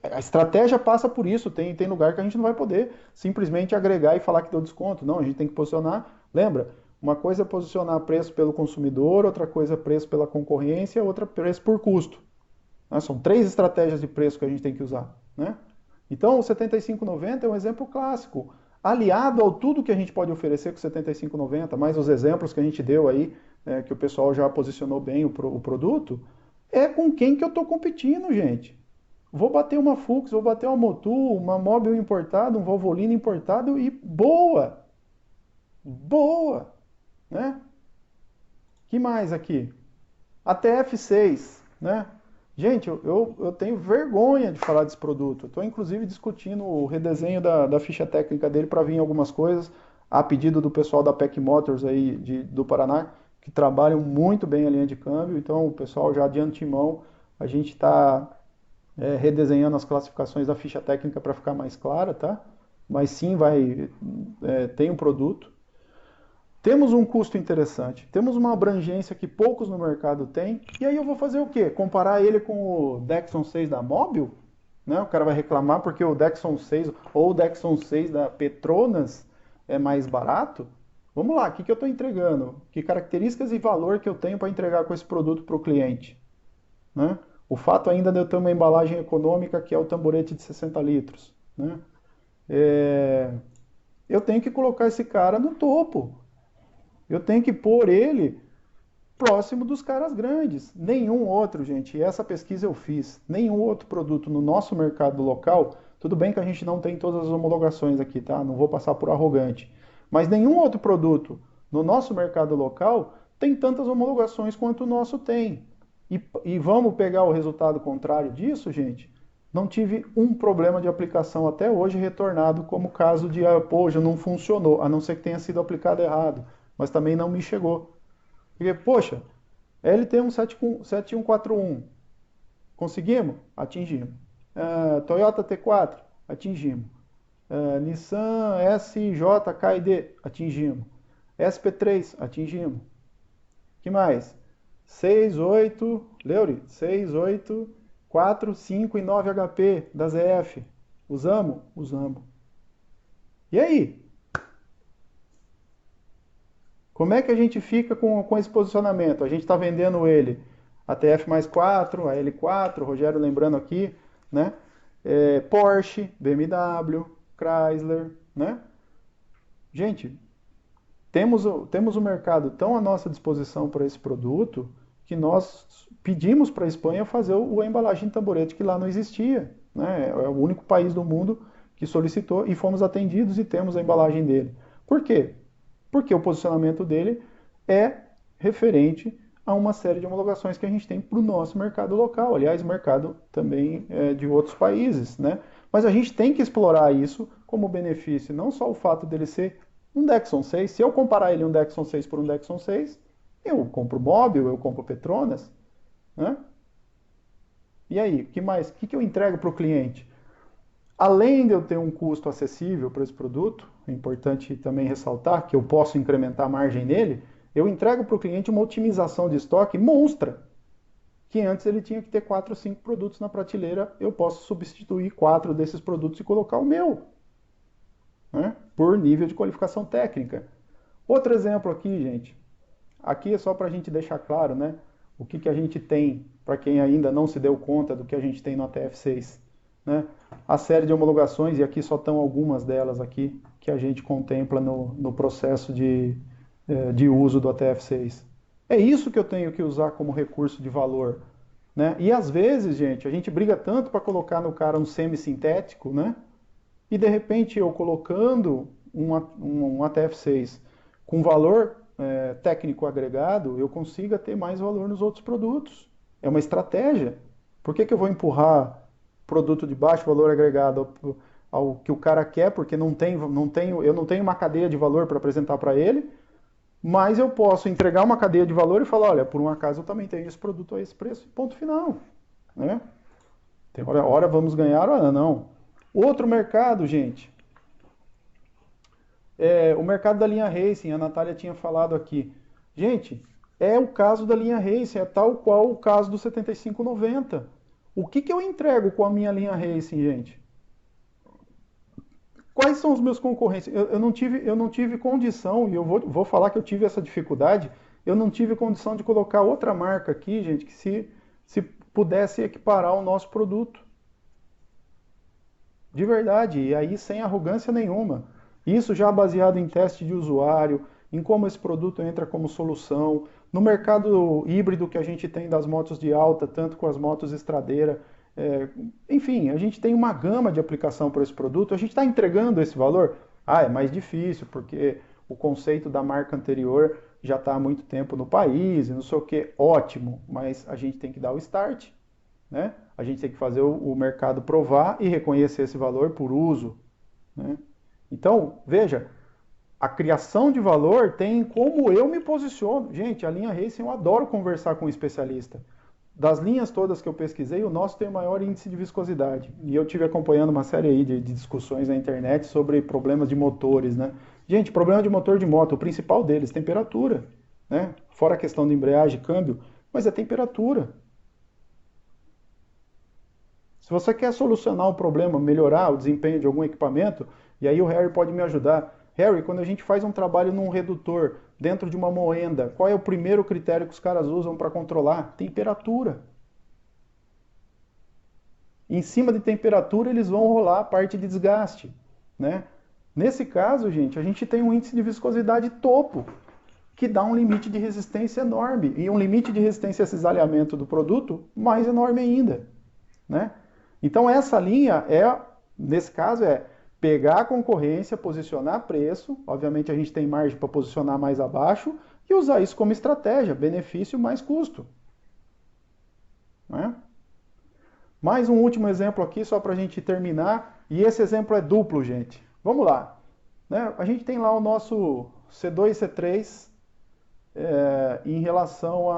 A estratégia passa por isso. Tem lugar que a gente não vai poder simplesmente agregar e falar que deu desconto. Não, a gente tem que posicionar. Lembra? Uma coisa é posicionar preço pelo consumidor, outra coisa é preço pela concorrência, outra preço por custo. Né? São 3 estratégias de preço que a gente tem que usar. Né? Então, o R$ 75,90 é um exemplo clássico. Aliado ao tudo que a gente pode oferecer com R$ 75,90, mais os exemplos que a gente deu aí, que o pessoal já posicionou bem o produto, é com quem que eu estou competindo, gente. Vou bater uma Fuchs, vou bater uma Motul, uma Mobil importada, um Valvoline importado e boa! Boa! Né? Que mais aqui? A TF6, né? Gente, eu tenho vergonha de falar desse produto. Estou inclusive discutindo o redesenho da ficha técnica dele para vir algumas coisas, a pedido do pessoal da PEC Motors aí do Paraná, que trabalham muito bem a linha de câmbio. Então, o pessoal já de antemão, a gente está redesenhando as classificações da ficha técnica para ficar mais clara, tá? Mas sim, tem um produto. Temos um custo interessante, temos uma abrangência que poucos no mercado têm, e aí eu vou fazer o quê? Comparar ele com o Dexon 6 da Mobil? Né? O cara vai reclamar porque o Dexon 6 ou o Dexon 6 da Petronas é mais barato? Vamos lá, o que eu estou entregando? Que características e valor que eu tenho para entregar com esse produto para o cliente? Né? O fato ainda de eu ter uma embalagem econômica que é o tamborete de 60 litros. Né? Eu tenho que colocar esse cara no topo. Eu tenho que pôr ele próximo dos caras grandes. Nenhum outro, gente, e essa pesquisa eu fiz, nenhum outro produto no nosso mercado local, tudo bem que a gente não tem todas as homologações aqui, tá? Não vou passar por arrogante. Mas nenhum outro produto no nosso mercado local tem tantas homologações quanto o nosso tem. E vamos pegar o resultado contrário disso, gente? Não tive um problema de aplicação até hoje retornado como caso de, poxa, não funcionou, a não ser que tenha sido aplicado errado. Mas também não me chegou. Porque, poxa, LT7141, conseguimos? Atingimos. Toyota T4, atingimos. Nissan SJKD, atingimos. SP3, atingimos. Que mais? 6, 8, Leuri, 6, 8, 4, 5 e 9 HP da ZF. Usamos? Usamos. E aí? Como é que a gente fica com esse posicionamento? A gente está vendendo ele a TF mais 4, a L4, Rogério lembrando aqui, né? Porsche, BMW, Chrysler, né? Gente, temos o mercado tão à nossa disposição para esse produto que nós pedimos para a Espanha fazer a embalagem de tamborete que lá não existia. Né? É o único país do mundo que solicitou e fomos atendidos e temos a embalagem dele. Por quê? Porque o posicionamento dele é referente a uma série de homologações que a gente tem para o nosso mercado local. Aliás, mercado também de outros países. Né? Mas a gente tem que explorar isso como benefício, não só o fato dele ser um Dexon 6. Se eu comparar ele um Dexon 6 por um Dexon 6, eu compro Mobil, eu compro Petronas. Né? E aí, o que mais? O que eu entrego para o cliente? Além de eu ter um custo acessível para esse produto, é importante também ressaltar que eu posso incrementar a margem nele, eu entrego para o cliente uma otimização de estoque monstra. Que antes ele tinha que ter 4 ou 5 produtos na prateleira, eu posso substituir 4 desses produtos e colocar o meu. Né? Por nível de qualificação técnica. Outro exemplo aqui, gente. Aqui é só para a gente deixar claro, né? O que a gente tem, para quem ainda não se deu conta do que a gente tem no ATF6. Né? A série de homologações, e aqui só estão algumas delas aqui, que a gente contempla no processo de uso do ATF6. É isso que eu tenho que usar como recurso de valor. Né? E às vezes, gente, a gente briga tanto para colocar no cara um semissintético, né? E de repente eu colocando um ATF6 com valor técnico agregado, eu consiga ter mais valor nos outros produtos. É uma estratégia. Por que eu vou empurrar produto de baixo valor agregado ao que o cara quer, porque eu não tenho uma cadeia de valor para apresentar para ele, mas eu posso entregar uma cadeia de valor e falar, olha, por um acaso eu também tenho esse produto a esse preço, ponto final. Né? Tem hora vamos ganhar, hora não. Outro mercado, gente, o mercado da linha Racing, a Natália tinha falado aqui. Gente, é o caso da linha Racing, é tal qual o caso do 7590. O que eu entrego com a minha linha Racing, gente? Quais são os meus concorrentes? Eu não tive condição, e eu vou falar que eu tive essa dificuldade, eu não tive condição de colocar outra marca aqui, gente, que se pudesse equiparar ao nosso produto. De verdade, e aí sem arrogância nenhuma. Isso já baseado em teste de usuário, em como esse produto entra como solução, no mercado híbrido que a gente tem das motos de alta, tanto com as motos estradeira. Enfim, a gente tem uma gama de aplicação para esse produto. A gente está entregando esse valor? Ah, é mais difícil, porque o conceito da marca anterior já está há muito tempo no país, e não sei o que. Ótimo, mas a gente tem que dar o start, né? A gente tem que fazer o mercado provar e reconhecer esse valor por uso, né? Então, veja, a criação de valor tem como eu me posiciono. Gente, a linha Racing, eu adoro conversar com um especialista. Das linhas todas que eu pesquisei, o nosso tem o maior índice de viscosidade. E eu tive acompanhando uma série aí de discussões na internet sobre problemas de motores, né? Gente, problema de motor de moto, o principal deles, temperatura, né? Fora a questão de embreagem, câmbio, mas é temperatura. Se você quer solucionar o problema, melhorar o desempenho de algum equipamento, e aí o Harry pode me ajudar. Harry, quando a gente faz um trabalho num redutor, dentro de uma moenda, qual é o primeiro critério que os caras usam para controlar? Temperatura. Em cima de temperatura, eles vão rolar a parte de desgaste, né? Nesse caso, gente, a gente tem um índice de viscosidade topo, que dá um limite de resistência enorme, e um limite de resistência a cisalhamento do produto mais enorme ainda, né? Então essa linha nesse caso, pegar a concorrência, posicionar preço, obviamente a gente tem margem para posicionar mais abaixo, e usar isso como estratégia, benefício mais custo. Né? Mais um último exemplo aqui, só para a gente terminar, e esse exemplo é duplo, gente. Vamos lá. Né? A gente tem lá o nosso C2 e C3 em relação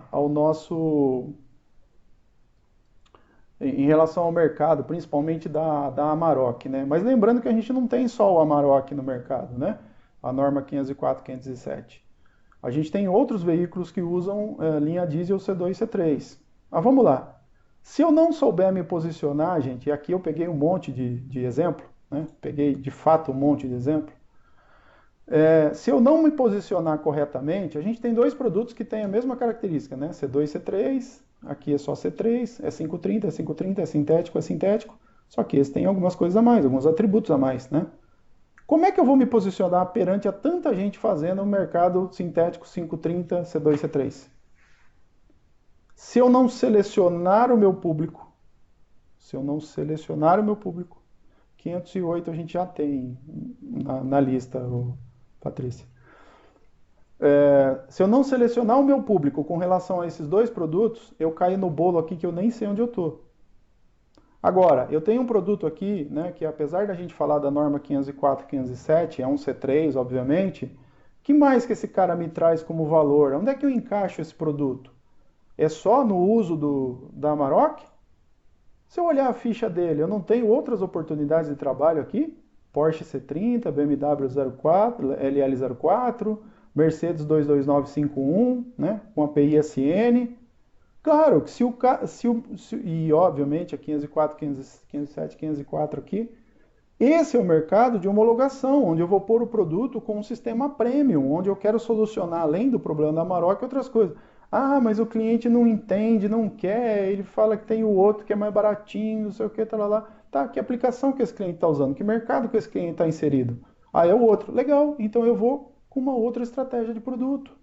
ao nosso... em relação ao mercado, principalmente da Amarok, né? Mas lembrando que a gente não tem só o Amarok no mercado, né? A norma 504, 507. A gente tem outros veículos que usam linha diesel C2 e C3. Mas vamos lá. Se eu não souber me posicionar, gente, e aqui eu peguei um monte de exemplo, né? Peguei de fato um monte de exemplo. Se eu não me posicionar corretamente, a gente tem dois produtos que têm a mesma característica, né? C2 e C3. Aqui é só C3, é 530, é 530, é sintético. Só que esse tem algumas coisas a mais, alguns atributos a mais, né? Como é que eu vou me posicionar perante a tanta gente fazendo o mercado sintético 530, C2, C3? Se eu não selecionar o meu público, 508 a gente já tem na lista, Patrícia. Se eu não selecionar o meu público com relação a esses dois produtos, eu caio no bolo aqui que eu nem sei onde eu estou. Agora, eu tenho um produto aqui, né, que apesar da gente falar da norma 504, 507, é um C3, obviamente, que mais que esse cara me traz como valor? Onde é que eu encaixo esse produto? É só no uso da Amarok? Se eu olhar a ficha dele, eu não tenho outras oportunidades de trabalho aqui? Porsche C30, BMW 04, LL04... Mercedes 22951, né, com API SN. Claro que e obviamente a 504, 507, 504 aqui, esse é o mercado de homologação, onde eu vou pôr o produto com um sistema premium, onde eu quero solucionar, além do problema da Amarok, outras coisas. Ah, mas o cliente não entende, não quer, ele fala que tem o outro que é mais baratinho, não sei o que, tá lá. Tá, que aplicação que esse cliente está usando? Que mercado que esse cliente está inserido? Ah, é o outro. Legal, então eu vou com uma outra estratégia de produto.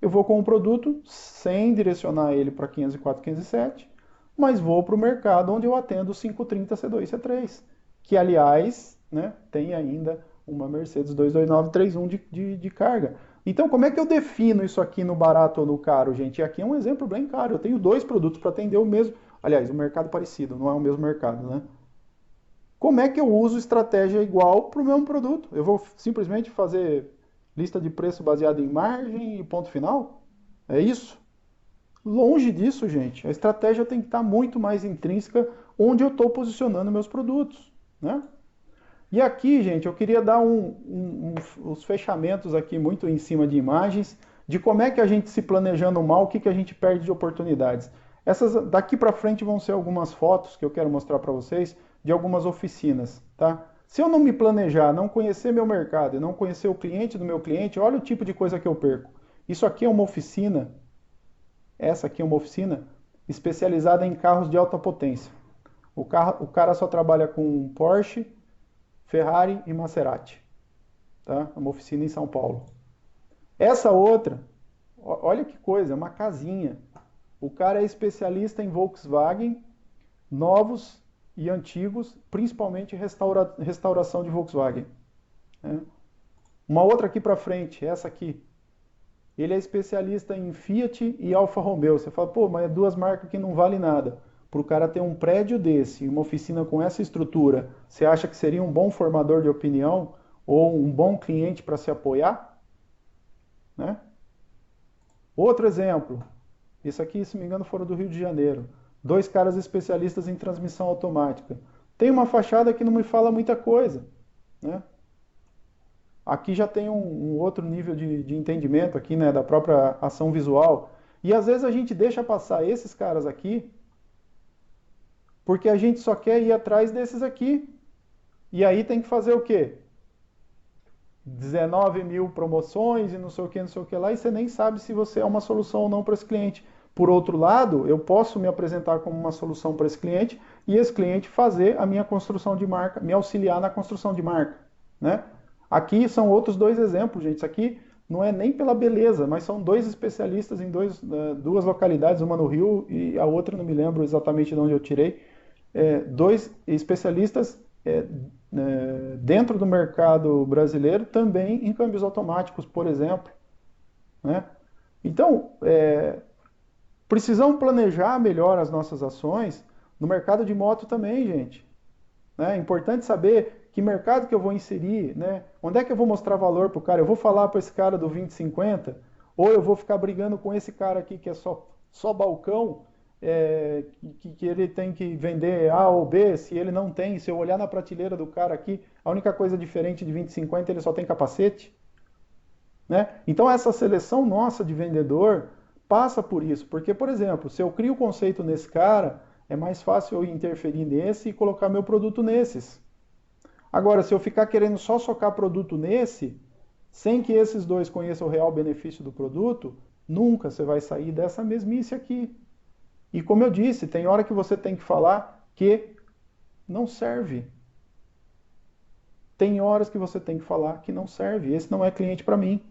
Eu vou com um produto sem direcionar ele para 504, 507, mas vou para o mercado onde eu atendo 530, C2, C3, que aliás, né, tem ainda uma Mercedes 22931 de carga. Então, como é que eu defino isso aqui no barato ou no caro, gente? E aqui é um exemplo bem caro. Eu tenho dois produtos para atender o mesmo, aliás, um mercado parecido, não é o mesmo mercado, né? Como é que eu uso estratégia igual para o mesmo produto? Eu vou simplesmente fazer lista de preço baseada em margem e ponto final? É isso? Longe disso, gente. A estratégia tem que estar muito mais intrínseca onde eu estou posicionando meus produtos, né? E aqui, gente, eu queria dar os fechamentos aqui muito em cima de imagens de como é que a gente se planejando mal, o que a gente perde de oportunidades. Essas daqui para frente vão ser algumas fotos que eu quero mostrar para vocês de algumas oficinas, tá? Se eu não me planejar, não conhecer meu mercado e não conhecer o cliente do meu cliente, olha o tipo de coisa que eu perco. Isso aqui é uma oficina, essa aqui é uma oficina especializada em carros de alta potência. O cara só trabalha com Porsche, Ferrari e Maserati, tá? É uma oficina em São Paulo. Essa outra, olha que coisa, é uma casinha. O cara é especialista em Volkswagen, novos e antigos, principalmente restauração de Volkswagen, né? Uma outra aqui para frente, essa aqui. Ele é especialista em Fiat e Alfa Romeo. Você fala, pô, mas é duas marcas que não valem nada. Para o cara ter um prédio desse, uma oficina com essa estrutura, você acha que seria um bom formador de opinião ou um bom cliente para se apoiar? Né? Outro exemplo. Isso aqui, se não me engano, foram do Rio de Janeiro. Dois caras especialistas em transmissão automática. Tem uma fachada que não me fala muita coisa, né? Aqui já tem um outro nível de entendimento aqui, né, da própria ação visual. E às vezes a gente deixa passar esses caras aqui porque a gente só quer ir atrás desses aqui. E aí tem que fazer o quê? 19 mil promoções e não sei o que lá, e você nem sabe se você é uma solução ou não para esse cliente. Por outro lado, eu posso me apresentar como uma solução para esse cliente e esse cliente fazer a minha construção de marca, me auxiliar na construção de marca, né? Aqui são outros dois exemplos, gente. Isso aqui não é nem pela beleza, mas são dois especialistas em duas localidades, uma no Rio e a outra não me lembro exatamente de onde eu tirei. Dois especialistas dentro do mercado brasileiro também em câmbios automáticos, por exemplo, né? Então, precisamos planejar melhor as nossas ações no mercado de moto também, gente, né? É importante saber que mercado que eu vou inserir, né? Onde é que eu vou mostrar valor para o cara? Eu vou falar para esse cara do 2050 ou eu vou ficar brigando com esse cara aqui que é só balcão, que ele tem que vender A ou B, se ele não tem, se eu olhar na prateleira do cara aqui, a única coisa diferente de 2050 ele só tem capacete, né? Então essa seleção nossa de vendedor passa por isso, porque, por exemplo, se eu crio o conceito nesse cara, é mais fácil eu interferir nesse e colocar meu produto nesses. Agora, se eu ficar querendo só socar produto nesse, sem que esses dois conheçam o real benefício do produto, nunca você vai sair dessa mesmice aqui. E como eu disse, tem hora que você tem que falar que não serve. Tem horas que você tem que falar que não serve. Esse não é cliente para mim.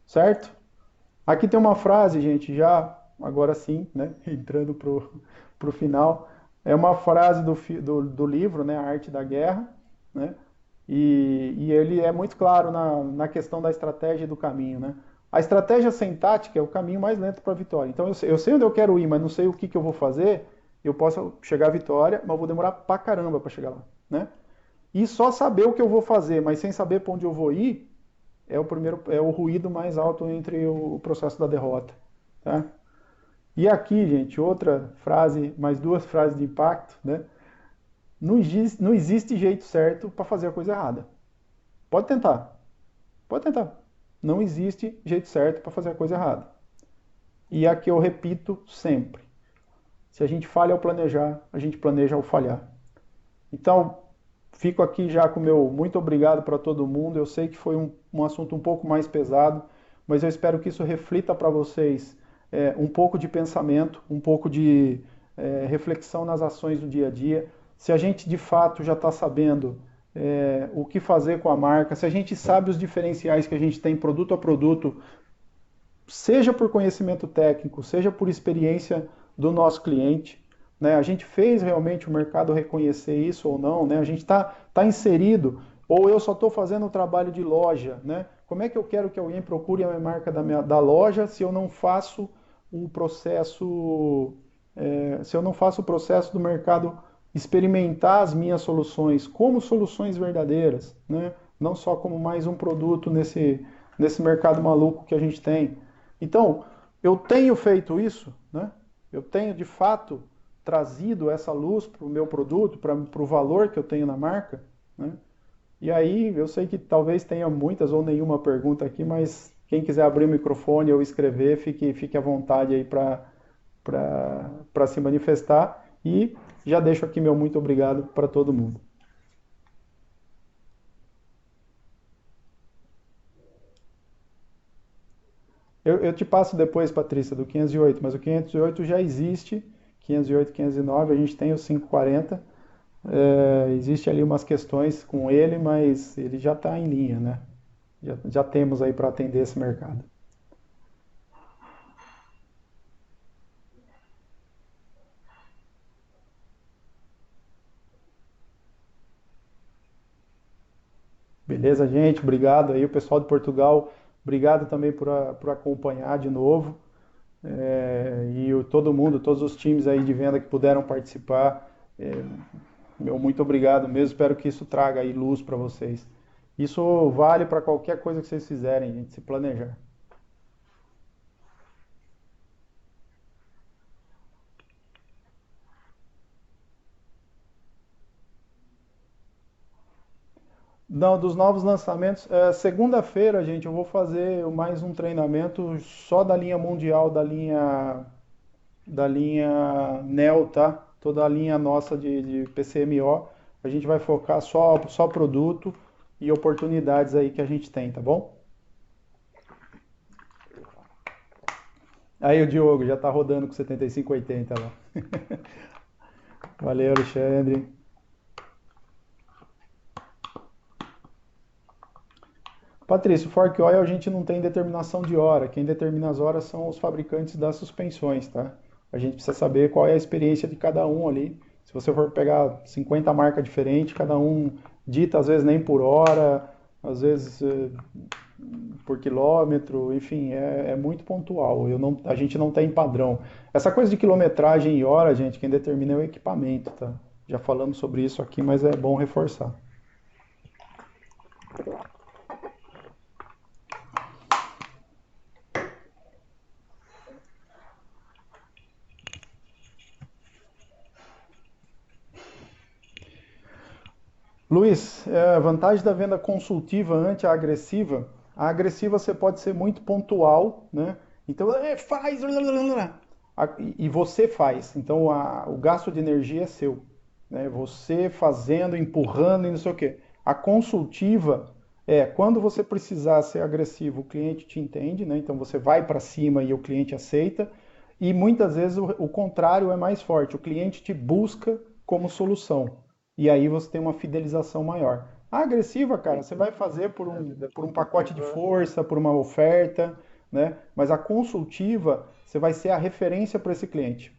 Certo? Aqui tem uma frase, gente, já agora sim, né, entrando pro final. É uma frase do livro, né, A Arte da Guerra, né? E ele é muito claro na questão da estratégia e do caminho, né? A estratégia sem tática é o caminho mais lento para a vitória. Então eu sei onde eu quero ir, mas não sei o que eu vou fazer, eu posso chegar à vitória, mas eu vou demorar pra caramba para chegar lá, né? E só saber o que eu vou fazer, mas sem saber para onde eu vou ir, é o ruído mais alto entre o processo da derrota, tá? E aqui, gente, outra frase, mais duas frases de impacto, né? Não existe jeito certo para fazer a coisa errada. Pode tentar. Pode tentar. Não existe jeito certo para fazer a coisa errada. E aqui eu repito sempre. Se a gente falha ao planejar, a gente planeja ao falhar. Então, fico aqui já com o meu muito obrigado para todo mundo. Eu sei que foi um assunto um pouco mais pesado, mas eu espero que isso reflita para vocês um pouco de pensamento, um pouco de reflexão nas ações do dia a dia. Se a gente de fato já está sabendo o que fazer com a marca, se a gente sabe os diferenciais que a gente tem produto a produto, seja por conhecimento técnico, seja por experiência do nosso cliente, né? A gente fez realmente o mercado reconhecer isso ou não, né? A gente está inserido, ou eu só estou fazendo o trabalho de loja, né? Como é que eu quero que alguém procure a minha marca da loja se eu não faço o processo, do mercado experimentar as minhas soluções como soluções verdadeiras, né? Não só como mais um produto nesse mercado maluco que a gente tem. Então, eu tenho feito isso, né? Eu tenho de fato trazido essa luz para o meu produto, para o valor que eu tenho na marca, né? E aí, eu sei que talvez tenha muitas ou nenhuma pergunta aqui, mas Quem quiser abrir o microfone ou escrever, fique à vontade aí para se manifestar. E já deixo aqui meu muito obrigado para todo mundo. Eu te passo depois, Patrícia, do 508, mas o 508 já existe, 508, 509, a gente tem o 540, existe ali umas questões com ele, mas ele já está em linha, né? Já temos aí para atender esse mercado. Beleza, gente? Obrigado aí, o pessoal de Portugal, obrigado também por acompanhar de novo. Todo mundo, todos os times aí de venda que puderam participar, meu muito obrigado mesmo. Espero que isso traga aí luz para vocês. Isso vale para qualquer coisa que vocês fizerem, gente, se planejar. Não, dos novos lançamentos, segunda-feira, gente, eu vou fazer mais um treinamento só da linha mundial, da linha Neo, tá? Toda a linha nossa de PCMO. A gente vai focar só produto e oportunidades aí que a gente tem, tá bom? Aí o Diogo já tá rodando com 7580 lá. Valeu, Alexandre. Patrício, Fork Oil a gente não tem determinação de hora. Quem determina as horas são os fabricantes das suspensões, tá? A gente precisa saber qual é a experiência de cada um ali. Se você for pegar 50 marcas diferentes, cada um dita às vezes nem por hora, às vezes por quilômetro, enfim, é muito pontual. A gente não tem padrão. Essa coisa de quilometragem e hora, gente, quem determina é o equipamento, tá? Já falamos sobre isso aqui, mas é bom reforçar. Luiz, a vantagem da venda consultiva ante a agressiva você pode ser muito pontual, né? Então, faz, e você faz. Então, o gasto de energia é seu, né? Você fazendo, empurrando e não sei o quê. A consultiva é quando você precisar ser agressivo, o cliente te entende, né? Então, você vai para cima e o cliente aceita. E muitas vezes o contrário é mais forte. O cliente te busca como solução. E aí você tem uma fidelização maior. A agressiva, cara, você vai fazer por um pacote de força, por uma oferta, né? Mas a consultiva, você vai ser a referência para esse cliente.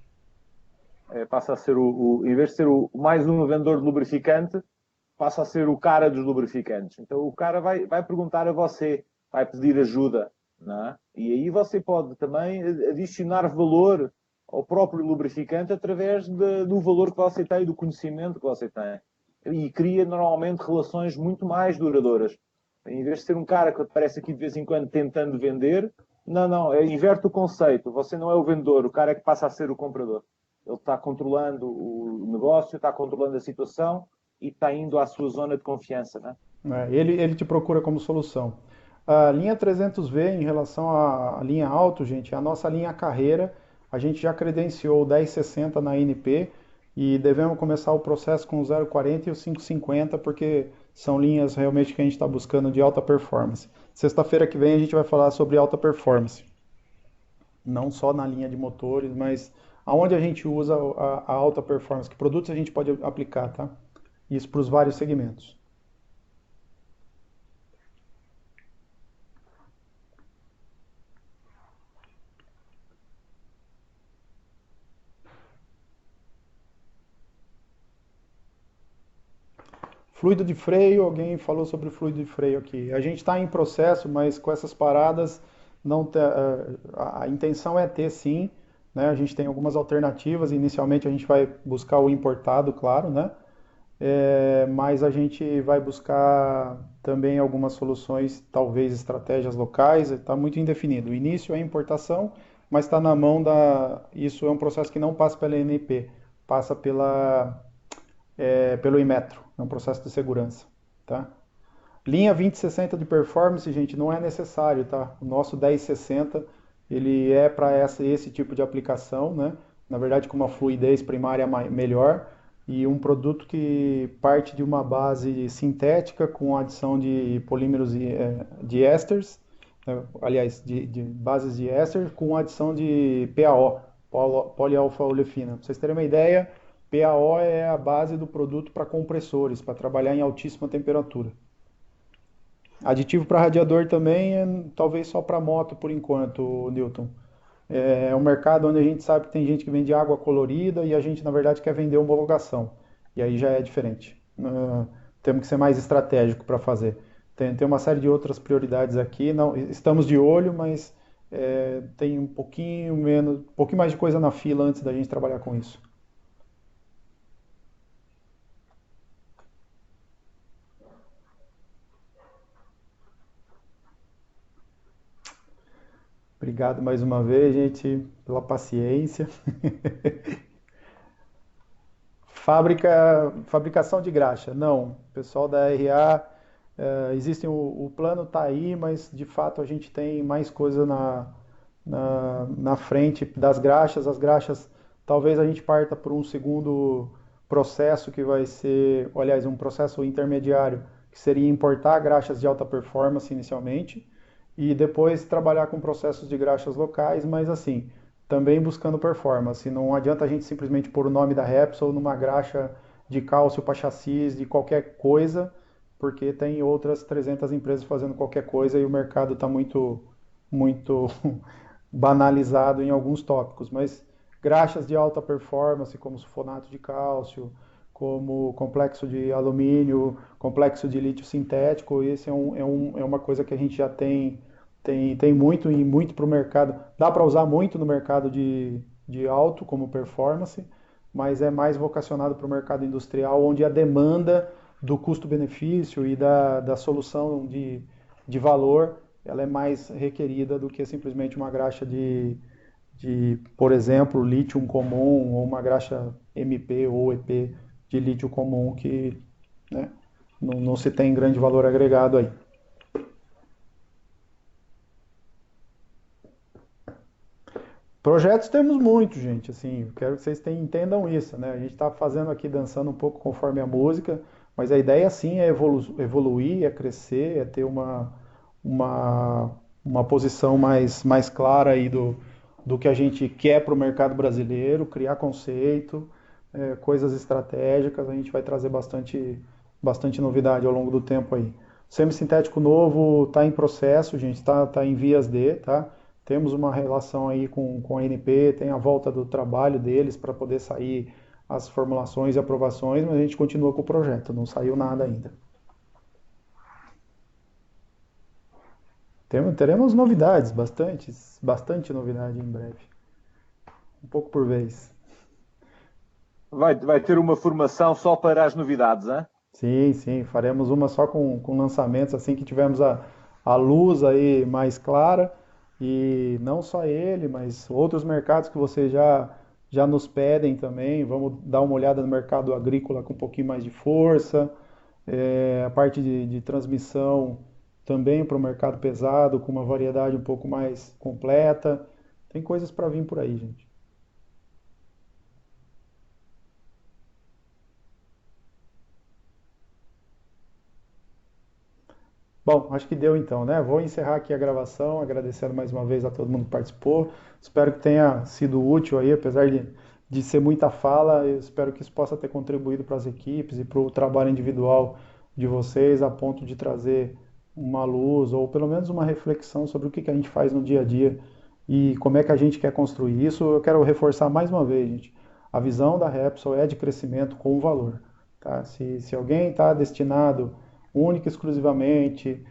Passa a ser em vez de ser mais um vendedor de lubrificante, passa a ser o cara dos lubrificantes. Então o cara vai perguntar a você, vai pedir ajuda, não é? E aí você pode também adicionar valor ao próprio lubrificante através do valor que você tem, do conhecimento que você tem. E cria normalmente relações muito mais duradouras. Em vez de ser um cara que aparece aqui de vez em quando tentando vender, não, inverte o conceito. Você não é o vendedor, o cara é que passa a ser o comprador. Ele está controlando o negócio, está controlando a situação e está indo à sua zona de confiança, né? Ele te procura como solução. A linha 300V em relação à linha alto, gente, é a nossa linha carreira. A gente já credenciou o 1060 na ANP e devemos começar o processo com o 040 e o 550 porque são linhas realmente que a gente está buscando de alta performance. Sexta-feira que vem a gente vai falar sobre alta performance. Não só na linha de motores, mas aonde a gente usa a alta performance, que produtos a gente pode aplicar, tá? Isso para os vários segmentos. Fluido de freio, alguém falou sobre o fluido de freio aqui. A gente está em processo, mas com essas paradas, não a intenção é ter sim, né? A gente tem algumas alternativas, inicialmente a gente vai buscar o importado, claro, né? Mas a gente vai buscar também algumas soluções, talvez estratégias locais, está muito indefinido. O início é importação, mas está na mão da. Isso é um processo que não passa pela ANP, passa pelo Inmetro, é um processo de segurança, tá? Linha 2060 de performance, gente, não é necessário, tá? O nosso 1060, ele é para esse tipo de aplicação, né? Na verdade, com uma fluidez primária melhor e um produto que parte de uma base sintética com adição de polímeros de ésteres, né? Aliás, de bases de éster com adição de PAO, polialfa-olefina. Para vocês terem uma ideia, PAO é a base do produto para compressores, para trabalhar em altíssima temperatura. Aditivo para radiador também é talvez só para moto por enquanto, Newton. É um mercado onde a gente sabe que tem gente que vende água colorida e a gente, na verdade, quer vender homologação. E aí já é diferente. Temos que ser mais estratégico para fazer. Tem uma série de outras prioridades aqui. Não, estamos de olho, mas tem um pouquinho menos, um pouquinho mais de coisa na fila antes da gente trabalhar com isso. Obrigado mais uma vez, gente, pela paciência. Fabricação de graxa, não. O pessoal da RA, o plano está aí, mas de fato a gente tem mais coisa na frente das graxas. As graxas, talvez a gente parta por um segundo processo que vai ser, aliás, um processo intermediário, que seria importar graxas de alta performance inicialmente e depois trabalhar com processos de graxas locais, mas assim, também buscando performance. Não adianta a gente simplesmente pôr o nome da Repsol numa graxa de cálcio para chassis de qualquer coisa, porque tem outras 300 empresas fazendo qualquer coisa e o mercado está muito banalizado em alguns tópicos. Mas graxas de alta performance, como sulfonato de cálcio, como complexo de alumínio, complexo de lítio sintético, esse é uma coisa que a gente já tem muito e muito para o mercado. Dá para usar muito no mercado de alto como performance, mas é mais vocacionado para o mercado industrial, onde a demanda do custo-benefício e da solução de valor ela é mais requerida do que simplesmente uma graxa por exemplo, lítio comum ou uma graxa MP ou EP de lítio comum que, né, não se tem grande valor agregado aí. Projetos temos muitos, gente. Assim, quero que vocês entendam isso, né? A gente está fazendo aqui, dançando um pouco conforme a música, mas a ideia sim é evoluir, é crescer, é ter uma, uma posição mais clara aí do que a gente quer para o mercado brasileiro, criar conceito, coisas estratégicas. A gente vai trazer bastante novidade ao longo do tempo aí. O semissintético novo está em processo, gente, está em vias de, tá? Temos uma relação aí com a ANP, tem a volta do trabalho deles para poder sair as formulações e aprovações, mas a gente continua com o projeto, não saiu nada ainda. Teremos novidades, bastante novidade em breve. Um pouco por vez. Vai ter uma formação só para as novidades, hein? Sim, faremos uma só com lançamentos assim que tivermos a luz aí mais clara. E não só ele, mas outros mercados que vocês já nos pedem também. Vamos dar uma olhada no mercado agrícola com um pouquinho mais de força. A parte de transmissão também para o mercado pesado, com uma variedade um pouco mais completa. Tem coisas para vir por aí, gente. Bom, acho que deu então, né? Vou encerrar aqui a gravação, agradecendo mais uma vez a todo mundo que participou. Espero que tenha sido útil aí, apesar de ser muita fala, eu espero que isso possa ter contribuído para as equipes e para o trabalho individual de vocês, a ponto de trazer uma luz ou pelo menos uma reflexão sobre o que a gente faz no dia a dia e como é que a gente quer construir isso. Eu quero reforçar mais uma vez, gente, a visão da Repsol é de crescimento com valor, tá? Se alguém está destinado única e exclusivamente,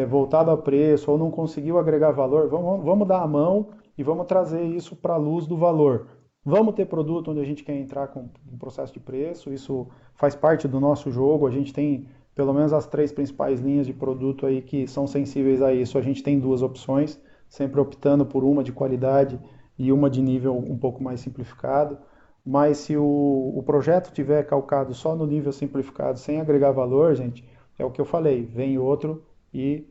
voltado a preço, ou não conseguiu agregar valor, vamos dar a mão e vamos trazer isso para a luz do valor. Vamos ter produto onde a gente quer entrar com um processo de preço, isso faz parte do nosso jogo, a gente tem pelo menos as 3 principais linhas de produto aí que são sensíveis a isso, a gente tem 2 opções, sempre optando por uma de qualidade e uma de nível um pouco mais simplificado. Mas se o projeto tiver calcado só no nível simplificado, sem agregar valor, gente, é o que eu falei, vem outro e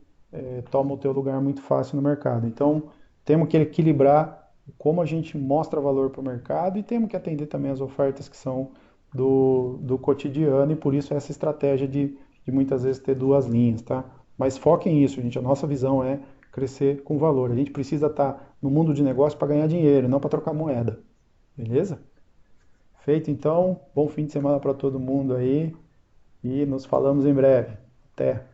toma o teu lugar muito fácil no mercado. Então, temos que equilibrar como a gente mostra valor para o mercado e temos que atender também as ofertas que são do cotidiano e por isso essa estratégia de muitas vezes ter duas linhas, tá? Mas foquem nisso, gente. A nossa visão é crescer com valor. A gente precisa estar no mundo de negócio para ganhar dinheiro, não para trocar moeda. Beleza? Feito então. Bom fim de semana para todo mundo aí e nos falamos em breve. Até!